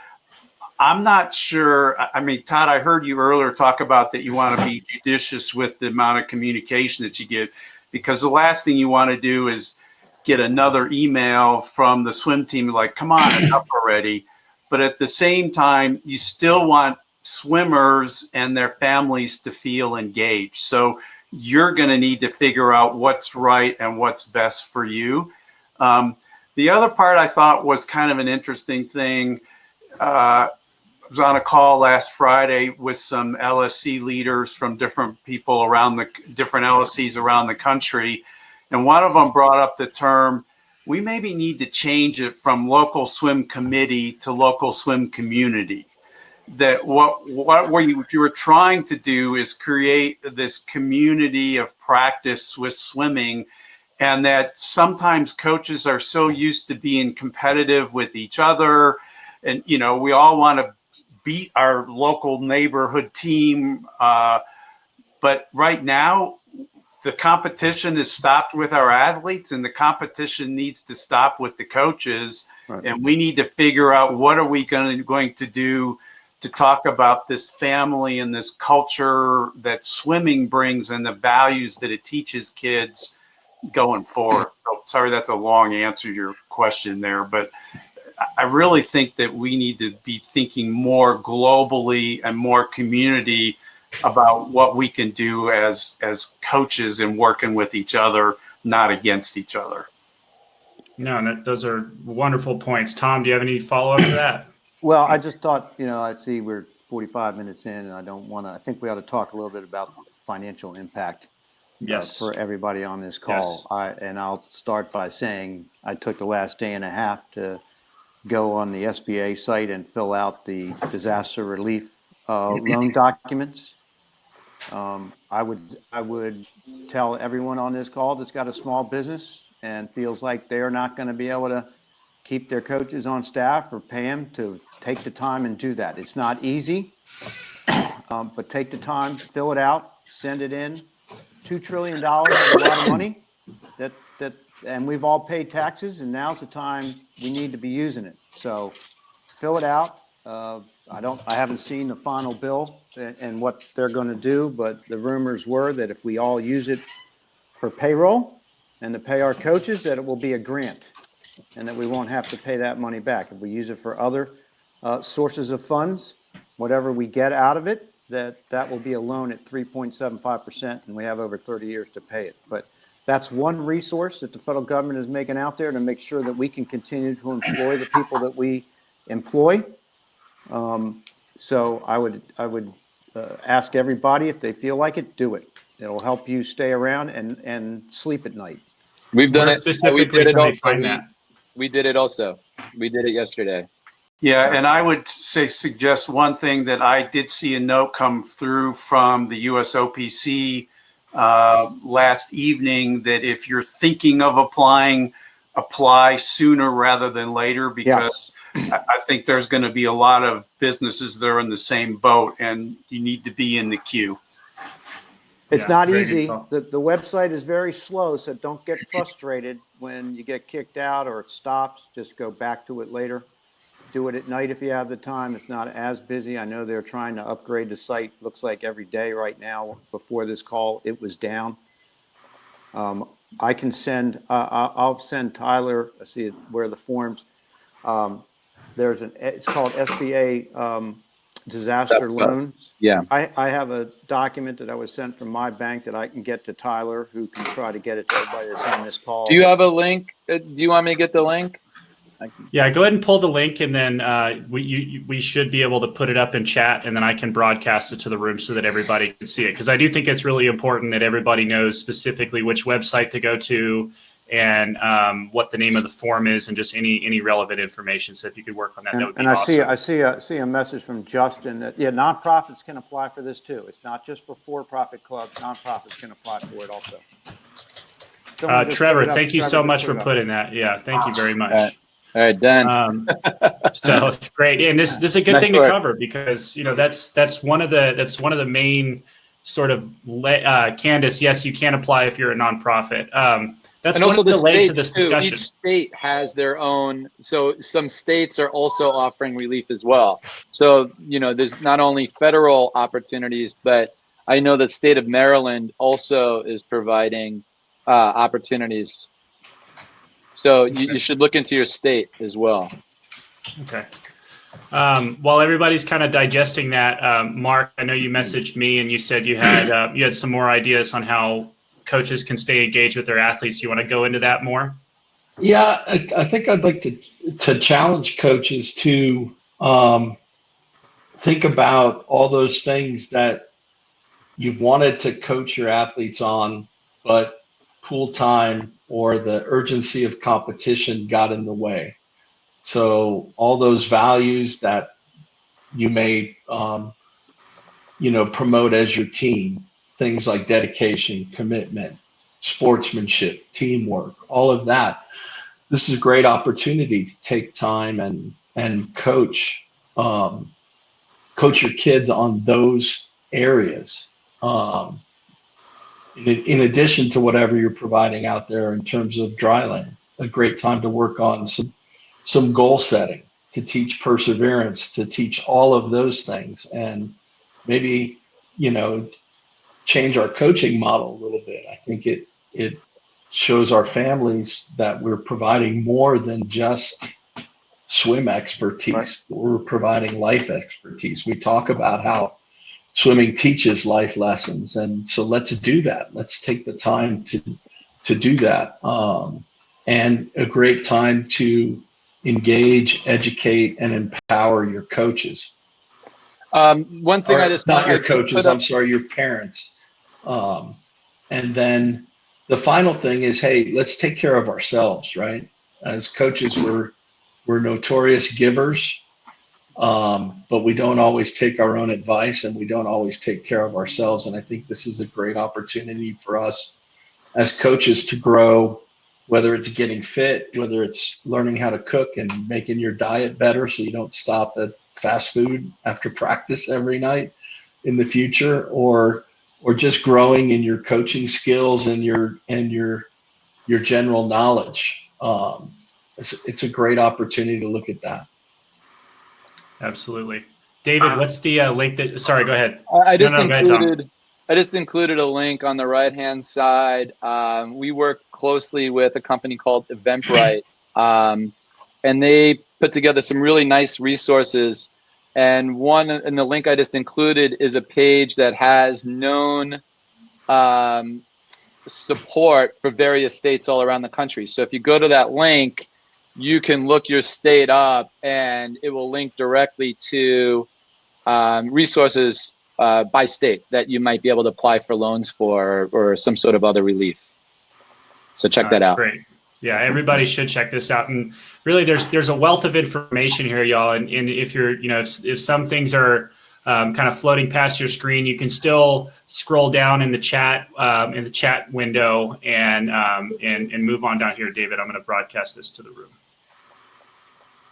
I'm not sure. I mean, Todd, I heard you earlier talk about that you want to be judicious with the amount of communication that you give, because the last thing you want to do is get another email from the swim team like, come on, enough already. But at the same time, you still want swimmers and their families to feel engaged. So you're going to need to figure out what's right and what's best for you. The other part I thought was kind of an interesting thing. was on a call last Friday with some LSC leaders from different people around the different LSCs around the country. And one of them brought up the term, we maybe need to change it from local swim committee to local swim community. That if you were trying to do is create this community of practice with swimming, and that sometimes coaches are so used to being competitive with each other, and we all want to beat our local neighborhood team, but right now the competition is stopped with our athletes, and the competition needs to stop with the coaches. Right. And we need to figure out what are we going to do to talk about this family and this culture that swimming brings and the values that it teaches kids going forward. So sorry, that's a long answer to your question there, but I really think that we need to be thinking more globally and more community about what we can do as coaches and working with each other, not against each other. No, those are wonderful points. Tom, do you have any follow-up to that? Well, I just thought, I see we're 45 minutes in, and I think we ought to talk a little bit about financial impact. Yes. For everybody on this call. Yes. I'll start by saying I took the last day and a half to go on the SBA site and fill out the disaster relief loan documents. I would tell everyone on this call that's got a small business and feels like they're not going to be able to keep their coaches on staff or pay them to take the time and do that. It's not easy, but take the time, fill it out, send it in. $2 trillion is a lot of money and we've all paid taxes, and now's the time we need to be using it. So fill it out. I haven't seen the final bill and what they're going to do, but the rumors were that if we all use it for payroll and to pay our coaches, that it will be a grant and that we won't have to pay that money back. If we use it for other sources of funds, whatever we get out of it, that will be a loan at 3.75%, and we have over 30 years to pay it. But that's one resource that the federal government is making out there to make sure that we can continue to employ the people that we employ. So I would ask everybody, if they feel like it, do it. It'll help you stay around and sleep at night. We've done it. Specifically, we did it also. We did it also. We did it yesterday. Yeah, and I would suggest one thing that I did see a note come through from the USOPC last evening, that if you're thinking of applying, apply sooner rather than later, because I think there's going to be a lot of businesses that are in the same boat, and you need to be in the queue. It's not easy. The website is very slow, so don't get frustrated when you get kicked out or it stops. Just go back to it later. Do it at night if you have the time. It's not as busy. I know they're trying to upgrade the site. Looks like every day right now. Before this call, it was down. I can send. I'll send Tyler. I see where the forms. It's called SBA disaster loans. Yeah. I have a document that I was sent from my bank that I can get to Tyler, who can try to get it to everybody that's on this call. Do you have a link? Do you want me to get the link? Yeah, go ahead and pull the link, and then we should be able to put it up in chat, and then I can broadcast it to the room so that everybody can see it. Because I do think it's really important that everybody knows specifically which website to go to and what the name of the form is, and just any relevant information. So if you could work on that, that would be awesome. I see a message from Justin that nonprofits can apply for this too. It's not just for-profit clubs. Nonprofits can apply for it also. Trevor, thank you so much for putting that. Yeah, thank you very much. All right, done. So great, and this is a good thing to cover, because that's one of the main sort of Candace. Yes, you can apply if you're a nonprofit. That's and one also of the legs states of this too. discussion. Each state has their own. So some states are also offering relief as well. So there's not only federal opportunities, but I know the state of Maryland also is providing opportunities. So you should look into your state as well. Okay. While everybody's kind of digesting that, Mark, I know you messaged me and you said you had some more ideas on how coaches can stay engaged with their athletes. Do you want to go into that more? Yeah, I think I'd like to challenge coaches to think about all those things that you've wanted to coach your athletes on, but pool time or the urgency of competition got in the way. So all those values that you may, promote as your team, things like dedication, commitment, sportsmanship, teamwork, all of that. This is a great opportunity to take time and coach your kids on those areas. In addition to whatever you're providing out there in terms of dryland, a great time to work on some goal setting, to teach perseverance, to teach all of those things, and maybe, change our coaching model a little bit. I think it shows our families that we're providing more than just swim expertise. Right. We're providing life expertise. We talk about how swimming teaches life lessons, and so let's do that. Let's take the time to do that, and a great time to engage, educate, and empower your coaches. One thing, not your coaches, I'm sorry, your parents. And then the final thing is, hey, let's take care of ourselves, right? As coaches, we're notorious givers, but we don't always take our own advice, and we don't always take care of ourselves. And I think this is a great opportunity for us as coaches to grow, whether it's getting fit, whether it's learning how to cook and making your diet better so you don't stop at fast food after practice every night in the future, or just growing in your coaching skills and your general knowledge. It's a great opportunity to look at that. Absolutely. David, what's the link that, sorry, go ahead. I just included a link on the right-hand side. We work closely with a company called Eventbrite, and they put together some really nice resources. And one in the link I just included is a page that has known support for various states all around the country. So if you go to that link, you can look your state up, and it will link directly to resources by state that you might be able to apply for loans for, or some sort of other relief. So check that out. Great. Yeah, everybody should check this out. And really, there's a wealth of information here, y'all. And if you're, if some things are kind of floating past your screen, you can still scroll down in the chat window and move on down here. David, I'm going to broadcast this to the room.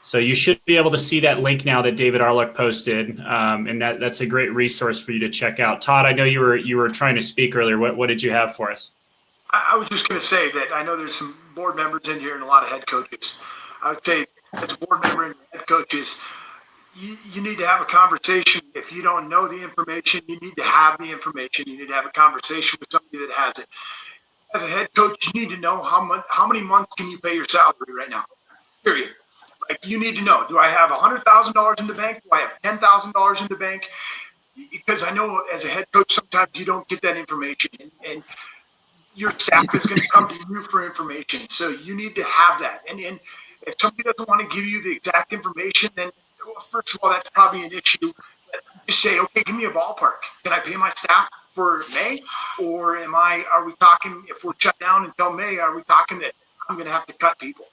So you should be able to see that link now that David Arluck posted, and that's a great resource for you to check out. Todd, I know you were trying to speak earlier. What did you have for us? I was just going to say that I know there's some board members in here and a lot of head coaches. I would say, as a board member and head coaches, you need to have a conversation. If you don't know the information, you need to have the information. You need to have a conversation with somebody that has it. As a head coach, you need to know how many months can you pay your salary right now, period. Like, you need to know, do I have $100,000 in the bank? Do I have $10,000 in the bank? Because I know as a head coach, sometimes you don't get that information, and your staff is going to come to you for information. So you need to have that. And if somebody doesn't want to give you the exact information, then, well, first of all, that's probably an issue. Just say, okay, give me a ballpark. Can I pay my staff for May? Or are we talking, if we're shut down until May, are we talking that I'm going to have to cut people?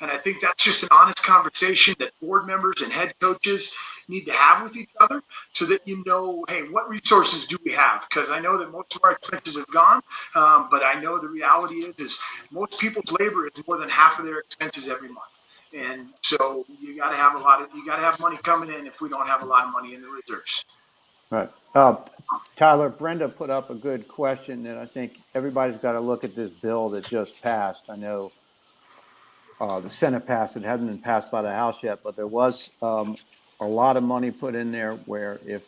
And I think that's just an honest conversation that board members and head coaches need to have with each other, so that you know, hey, what resources do we have? Because I know that most of our expenses have gone, but I know the reality is most people's labor is more than half of their expenses every month. And so you got to have money coming in if we don't have a lot of money in the reserves. Right. Tyler, Brenda put up a good question, and I think everybody's got to look at this bill that just passed. I know the Senate passed it, hasn't been passed by the House yet, but there was a lot of money put in there where if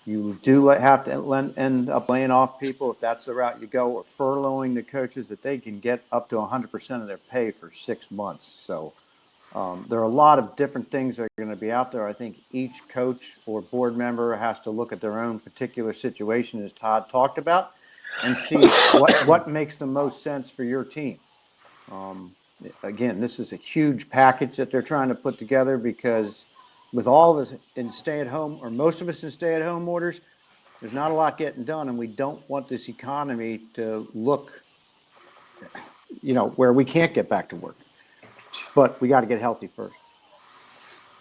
you do have to end up laying off people, if that's the route you go, or furloughing the coaches, that they can get up to 100% of their pay for 6 months. So there are a lot of different things that are going to be out there. I think each coach or board member has to look at their own particular situation, as Todd talked about, and see what makes the most sense for your team. Again, this is a huge package that they're trying to put together, because with all of us in stay-at-home, or most of us in stay-at-home orders, there's not a lot getting done, and we don't want this economy to look, where we can't get back to work. But we got to get healthy first.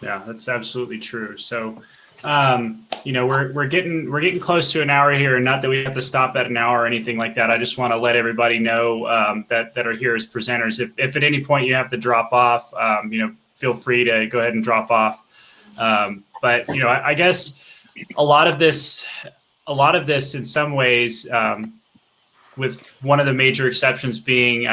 Yeah, that's absolutely true. So, we're getting close to an hour here, and not that we have to stop at an hour or anything like that. I just want to let everybody know that are here as presenters. If at any point you have to drop off, feel free to go ahead and drop off. But I guess a lot of this in some ways, with one of the major exceptions being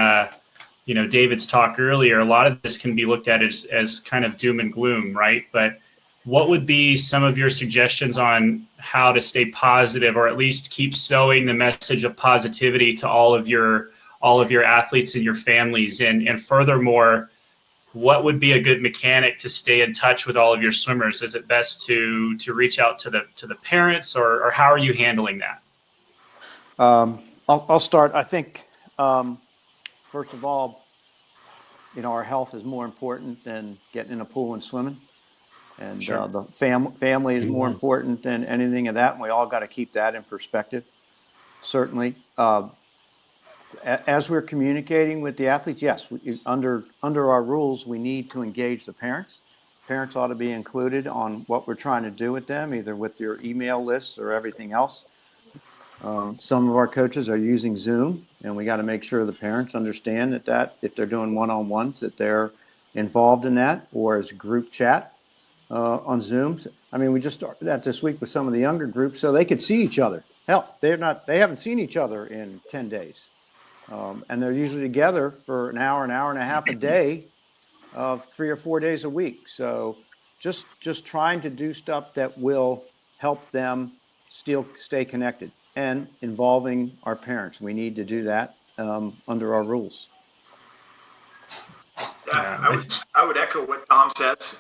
David's talk earlier, a lot of this can be looked at as kind of doom and gloom, right? But what would be some of your suggestions on how to stay positive, or at least keep sowing the message of positivity to all of your athletes and your families? And furthermore, what would be a good mechanic to stay in touch with all of your swimmers? Is it best to reach out to the parents, or how are you handling that? I'll start. I think, first of all, our health is more important than getting in a pool and swimming. And Sure. The family is more important than anything of that. And we all got to keep that in perspective. Certainly. As we're communicating with the athletes, yes, under our rules, we need to engage the parents. Parents ought to be included on what we're trying to do with them, either with your email lists or everything else. Some of our coaches are using Zoom, and we got to make sure the parents understand that if they're doing one-on-ones, that they're involved in that, or as group chat on Zooms. I mean, we just started that this week with some of the younger groups, so they could see each other. Hell, they haven't seen each other in 10 days. And they're usually together for an hour and a half a day, 3 or 4 days a week. So just trying to do stuff that will help them still stay connected, and involving our parents. We need to do that under our rules. I would echo what Tom says.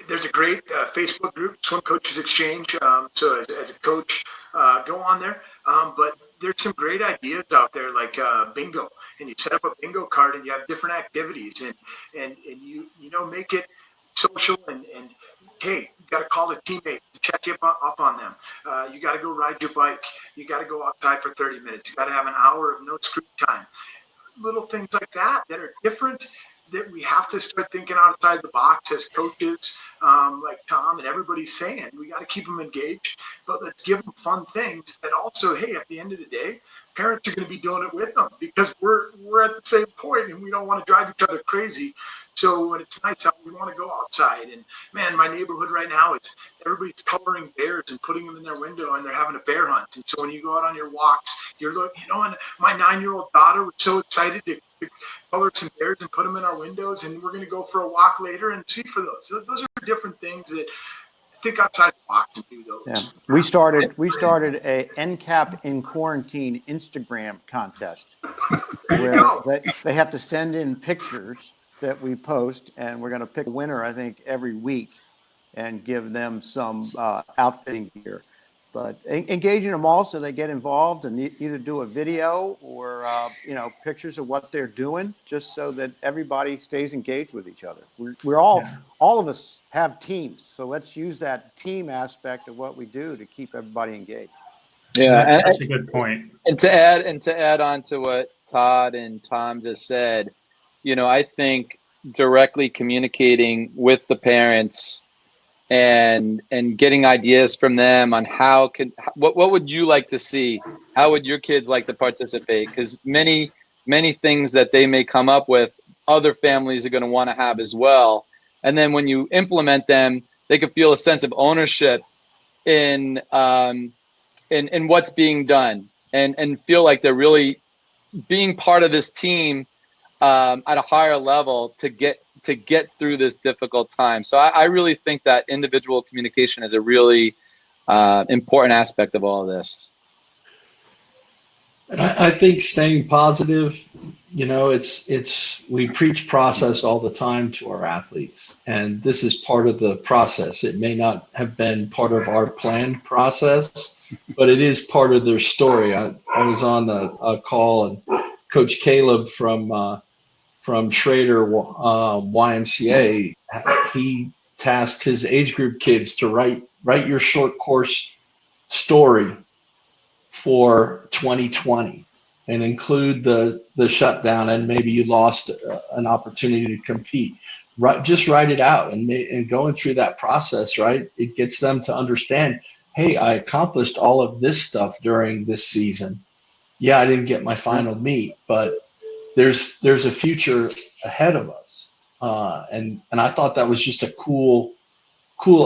There's a great Facebook group, Swim Coaches Exchange. So as a coach, go on there. But there's some great ideas out there, like bingo, and you set up a bingo card and you have different activities, and you make it social, and hey, you got to call a teammate to check up on them. You got to go ride your bike. You got to go outside for 30 minutes. You got to have an hour of no screen time. Little things like that are different, that we have to start thinking outside the box as coaches, like Tom and everybody's saying. We got to keep them engaged, but let's give them fun things that also, hey, at the end of the day, parents are going to be doing it with them, because we're at the same point and we don't want to drive each other crazy. So when it's nice out, we want to go outside. And man, my neighborhood right now, everybody's coloring bears and putting them in their window, and they're having a bear hunt. And so when you go out on your walks, you're looking, and my 9-year-old daughter was so excited to color some bears and put them in our windows, and we're going to go for a walk later and see for those. So those are different things that think outside the box and do those. Yeah. We started a NCAP in quarantine Instagram contest where they have to send in pictures that we post, and we're going to pick a winner, I think, every week, and give them some outfitting gear. But engaging them all so they get involved and either do a video or pictures of what they're doing, just so that everybody stays engaged with each other. We're all of us have teams, so let's use that team aspect of what we do to keep everybody engaged. Yeah, that's a good point. And to add on to what Todd and Tom just said, I think directly communicating with the parents and getting ideas from them on what would you like to see? How would your kids like to participate? Because many things that they may come up with, other families are going to want to have as well. And then when you implement them, they can feel a sense of ownership in what's being done, and feel like they're really being part of this team at a higher level to get through this difficult time. So I really think that individual communication is a really important aspect of all of this. And I think staying positive, we preach process all the time to our athletes, and this is part of the process. It may not have been part of our planned process, but it is part of their story. I was on a call, and Coach Caleb from Schrader YMCA, he tasked his age group kids to write your short course story for 2020 and include the shutdown, and maybe you lost an opportunity to compete. Just write it out, and going through that process, right? It gets them to understand, hey, I accomplished all of this stuff during this season. Yeah, I didn't get my final meet, but there's a future ahead of us. And I thought that was just a cool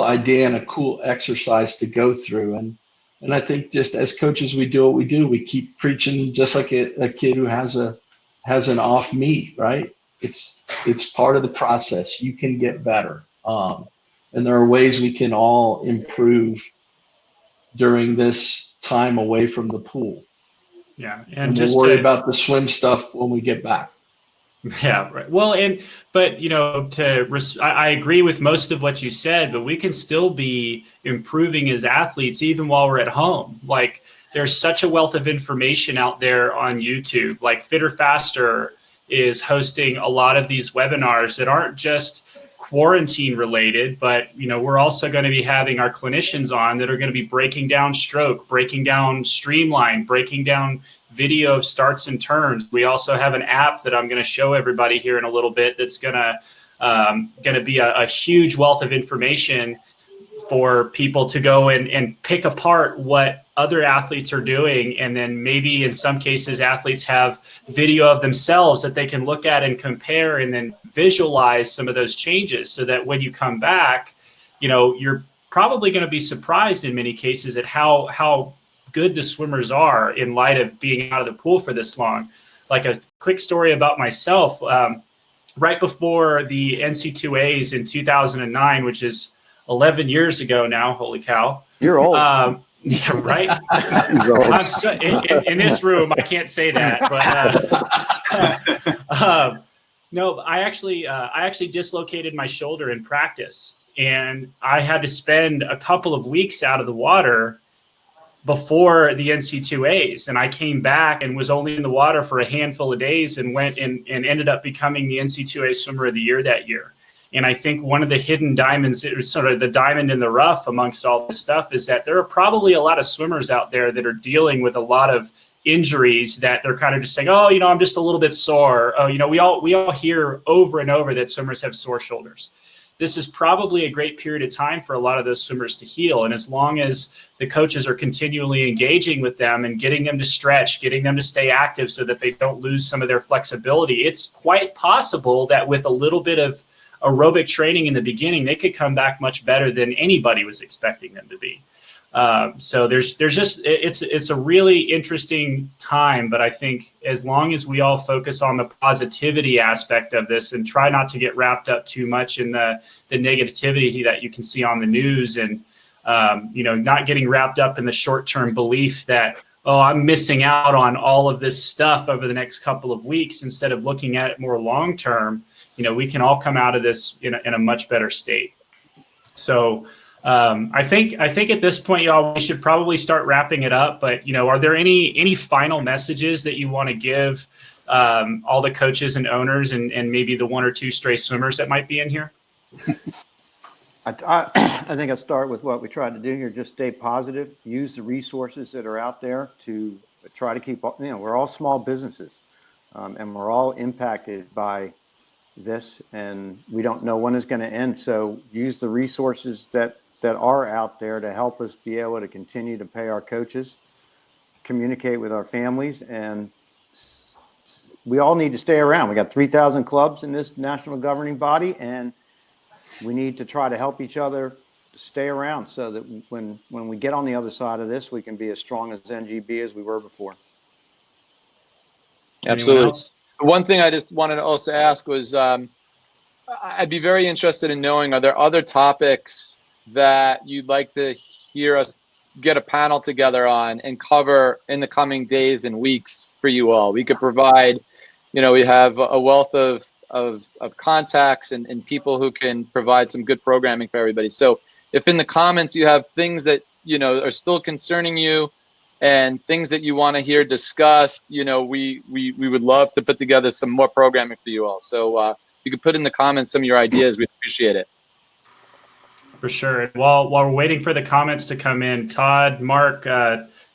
idea and a cool exercise to go through. And I think just as coaches, we do what we do. We keep preaching, just like a kid who has an off meet, right? It's part of the process. You can get better. And there are ways we can all improve during this time away from the pool. Yeah. And we'll worry about the swim stuff when we get back. Yeah, right. Well, but I agree with most of what you said, but we can still be improving as athletes even while we're at home. Like, there's such a wealth of information out there on YouTube. Like, Fitter Faster is hosting a lot of these webinars that aren't just quarantine related, but we're also going to be having our clinicians on that are going to be breaking down stroke, breaking down streamline, breaking down video of starts and turns. We also have an app that I'm going to show everybody here in a little bit that's going to be a huge wealth of information for people to go and pick apart what other athletes are doing. And then maybe in some cases, athletes have video of themselves that they can look at and compare and then visualize some of those changes, so that when you come back, you're probably going to be surprised in many cases at how good the swimmers are in light of being out of the pool for this long. Like, a quick story about myself, right before the NC2As in 2009, which is 11 years ago now. Holy cow. You're old. Yeah, right. I'm so, in this room, I can't say that, but no, I actually dislocated my shoulder in practice, and I had to spend a couple of weeks out of the water before the NC2As, and I came back and was only in the water for a handful of days, and went and ended up becoming the NC2A Swimmer of the Year that year. And I think one of the hidden diamonds, sort of the diamond in the rough amongst all this stuff, is that there are probably a lot of swimmers out there that are dealing with a lot of injuries that they're kind of just saying, oh, I'm just a little bit sore. Oh, we all hear over and over that swimmers have sore shoulders. This is probably a great period of time for a lot of those swimmers to heal. And as long as the coaches are continually engaging with them and getting them to stretch, getting them to stay active so that they don't lose some of their flexibility, it's quite possible that with a little bit of aerobic training in the beginning, they could come back much better than anybody was expecting them to be. So there's just, it's a really interesting time, but I think as long as we all focus on the positivity aspect of this and try not to get wrapped up too much in the negativity that you can see on the news, and, not getting wrapped up in the short-term belief that, oh, I'm missing out on all of this stuff over the next couple of weeks, instead of looking at it more long-term, we can all come out of this in a much better state. So, I think at this point, y'all, we should probably start wrapping it up. But are there any final messages that you want to give all the coaches and owners, and maybe the one or two stray swimmers that might be in here? I think I'll start with what we tried to do here. Just stay positive. Use the resources that are out there to try to keep. We're all small businesses, and we're all impacted by this, and we don't know when it's going to end. So use the resources that are out there to help us be able to continue to pay our coaches, communicate with our families, and we all need to stay around. We got 3,000 clubs in this national governing body, and we need to try to help each other stay around so that when we get on the other side of this, we can be as strong as NGB as we were before. Absolutely. One thing I just wanted to also ask was, I'd be very interested in knowing, are there other topics that you'd like to hear us get a panel together on and cover in the coming days and weeks for you all? We could provide, we have a wealth of contacts and people who can provide some good programming for everybody. So if in the comments you have things that, are still concerning you, and things that you want to hear discussed, we would love to put together some more programming for you all. So you could put in the comments some of your ideas. We'd appreciate it. For sure. While we're waiting for the comments to come in, Todd, Mark,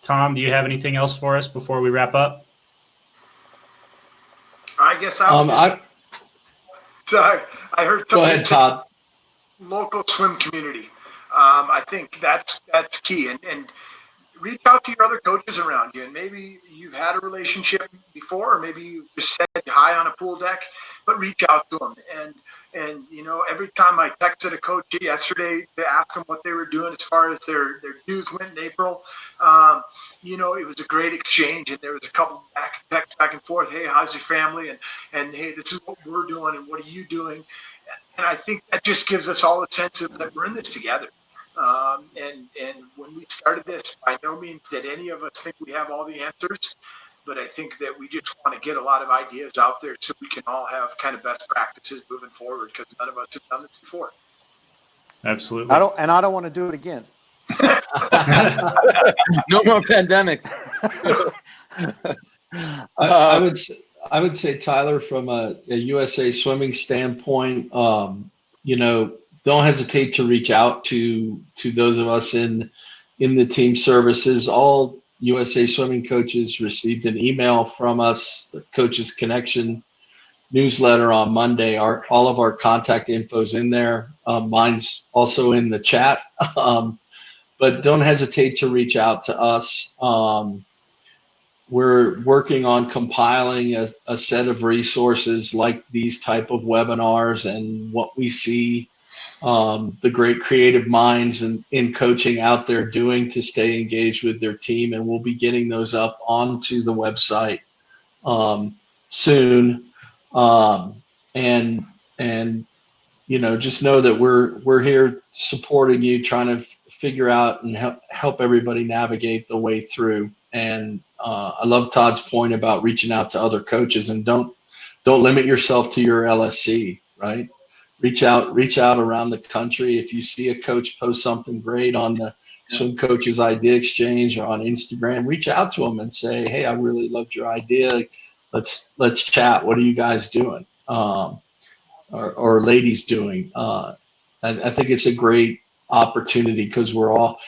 Tom, do you have anything else for us before we wrap up? I guess sorry, I heard Go ahead, Todd. Local swim community. I think that's key, and reach out to your other coaches around you, and maybe you've had a relationship before, or maybe you just said hi on a pool deck, but reach out to them. And every time I texted a coach yesterday to ask them what they were doing as far as their dues went in April, it was a great exchange, and there was a couple texts back and forth. Hey, how's your family? And hey, this is what we're doing, and what are you doing? And I think that just gives us all a sense of that we're in this together. And when we started this, by no means did any of us think we have all the answers, but I think that we just want to get a lot of ideas out there so we can all have kind of best practices moving forward, because none of us have done this before. Absolutely. I don't want to do it again. No more pandemics. I would say, Tyler, from a USA Swimming standpoint, don't hesitate to reach out to those of us in the team services. All USA Swimming coaches received an email from us, the Coaches Connection newsletter on Monday. All of our contact info's in there. Mine's also in the chat. But don't hesitate to reach out to us. We're working on compiling a set of resources like these type of webinars and what we see the great creative minds in coaching out there doing to stay engaged with their team. And we'll be getting those up onto the website soon. Just know that we're here supporting you, trying to figure out and help everybody navigate the way through. And I love Todd's point about reaching out to other coaches, and don't limit yourself to your LSC, right? Reach out around the country. If you see a coach post something great on the Swim Coaches Idea Exchange or on Instagram, reach out to them and say, hey, I really loved your idea. Let's chat. What are you guys doing? Or ladies doing? I think it's a great opportunity because we all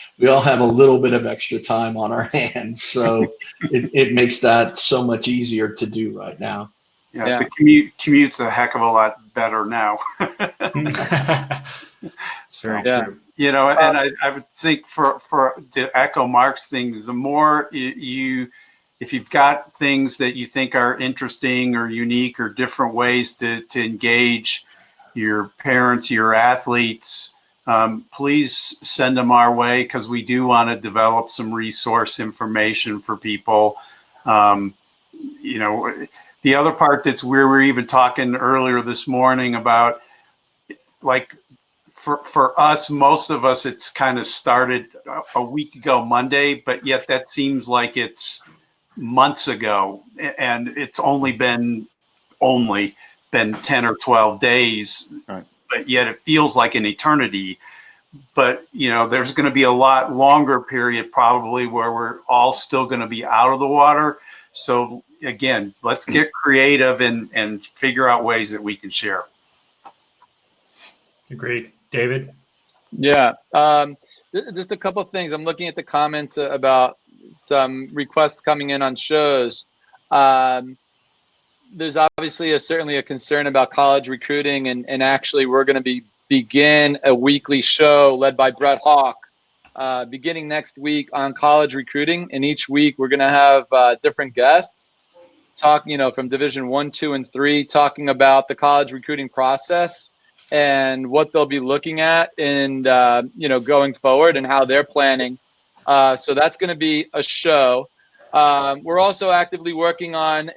have a little bit of extra time on our hands. So it makes that so much easier to do right now. Yeah. The commute's a heck of a lot better now. Very true. And I would think to echo Mark's things, the more if you've got things that you think are interesting or unique or different ways to engage your parents, your athletes, please send them our way, because we do want to develop some resource information for people. The other part that's where we're even talking earlier this morning about, like, for us, most of us, it's kind of started a week ago Monday, but yet that seems like it's months ago, and it's only been 10 or 12 days, right. But yet it feels like an eternity. But there's going to be a lot longer period probably where we're all still going to be out of the water. So again, let's get creative and figure out ways that we can share. Agreed. David? Yeah. Just a couple of things. I'm looking at the comments about some requests coming in on shows. There's obviously certainly a concern about college recruiting, and actually we're going to begin a weekly show led by Brett Hawk beginning next week on college recruiting. And each week we're going to have different guests talking, from Division 1, 2, and 3, talking about the college recruiting process and what they'll be looking at and, going forward and how they're planning. So that's going to be a show. We're also actively working on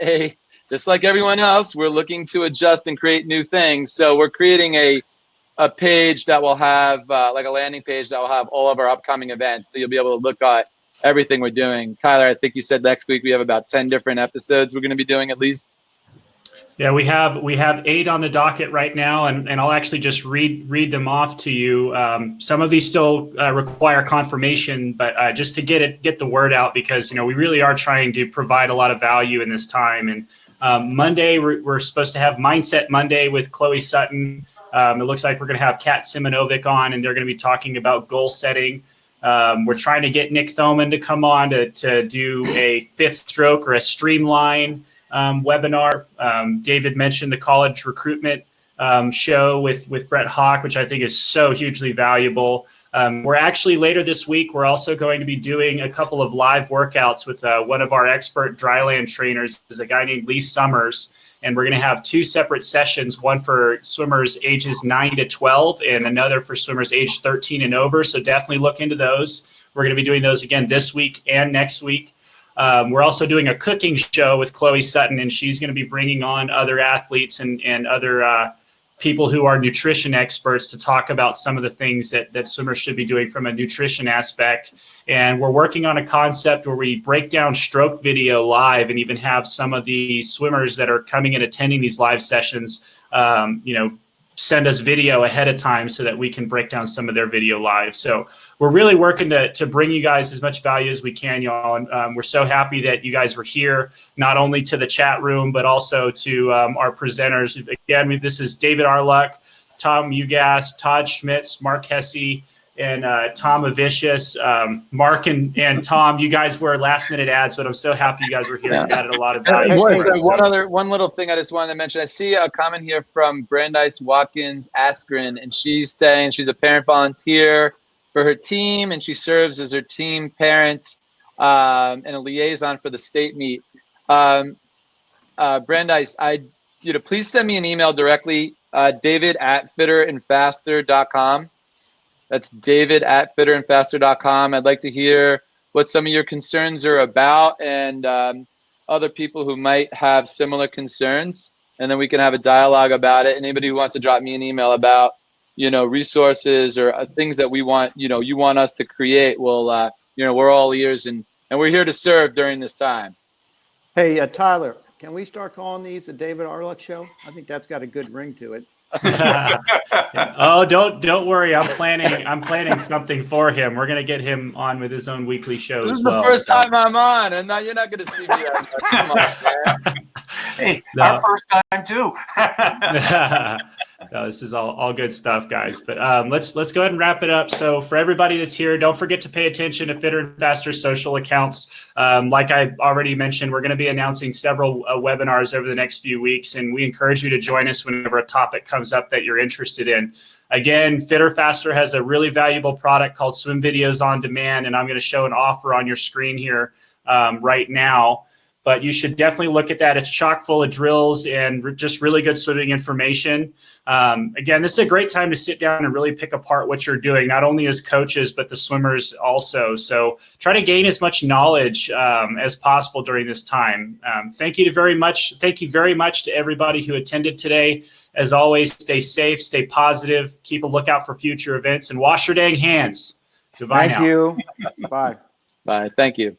just like everyone else, we're looking to adjust and create new things. So we're creating a page that will have like a landing page that will have all of our upcoming events. So you'll be able to look at everything we're doing. Tyler, I think you said next week we have about 10 different episodes we're going to be doing at least. Yeah, we have 8 on the docket right now, and I'll actually just read them off to you. Some of these still require confirmation, but just to get the word out, because we really are trying to provide a lot of value in this time. And Monday we're supposed to have Mindset Monday with Chloe Sutton. It looks like we're going to have Kat Simonovic on, and they're going to be talking about goal setting. We're trying to get Nick Thoman to come on to do a fifth stroke or a streamline webinar. David mentioned the college recruitment show with Brett Hawk, which I think is so hugely valuable. We're actually later this week, we're also going to be doing a couple of live workouts with one of our expert dryland trainers, is a guy named Lee Summers. And we're going to have two separate sessions, one for swimmers ages 9 to 12 and another for swimmers age 13 and over. So definitely look into those. We're going to be doing those again this week and next week. We're also doing a cooking show with Chloe Sutton, and she's going to be bringing on other athletes and other people who are nutrition experts to talk about some of the things that swimmers should be doing from a nutrition aspect. And we're working on a concept where we break down stroke video live and even have some of the swimmers that are coming and attending these live sessions, send us video ahead of time so that we can break down some of their video live. So we're really working to bring you guys as much value as we can, y'all. And we're so happy that you guys were here, not only to the chat room, but also to our presenters. Again, this is David Arluck, Tom Ugast, Todd Schmitz, Mark Hesse, and Tom Avischious. Mark and Tom, you guys were last-minute ads, but I'm so happy you guys were here. You added a lot of value. One little thing I just wanted to mention. I see a comment here from Brandeis Watkins Askren, and she's saying she's a parent volunteer for her team, and she serves as her team parent and a liaison for the state meet. Brandeis, please send me an email directly, david@fitterandfaster.com. That's david@fitterandfaster.com. I'd like to hear what some of your concerns are about and other people who might have similar concerns. And then we can have a dialogue about it. Anybody who wants to drop me an email about, resources or things that we want, you want us to create, we're all ears and we're here to serve during this time. Hey, Tyler, can we start calling these the David Arluck Show? I think that's got a good ring to it. Oh, don't worry. I'm planning something for him. We're gonna get him on with his own weekly show as well. This is the first time I'm on, and now you're not gonna see me. Come on, man. Hey, our first time too. No, this is all good stuff, guys. But let's go ahead and wrap it up. So for everybody that's here, don't forget to pay attention to Fitter and Faster social accounts. Like I already mentioned, we're going to be announcing several webinars over the next few weeks, and we encourage you to join us whenever a topic comes up that you're interested in. Again, Fitter Faster has a really valuable product called Swim Videos on Demand, and I'm going to show an offer on your screen here right now. But you should definitely look at that. It's chock full of drills and just really good swimming information. Again, this is a great time to sit down and really pick apart what you're doing, not only as coaches, but the swimmers also. So try to gain as much knowledge as possible during this time. Thank you very much. Thank you very much to everybody who attended today. As always, stay safe, stay positive, keep a lookout for future events, and wash your dang hands. Goodbye now. Thank you. Bye. Bye. Thank you.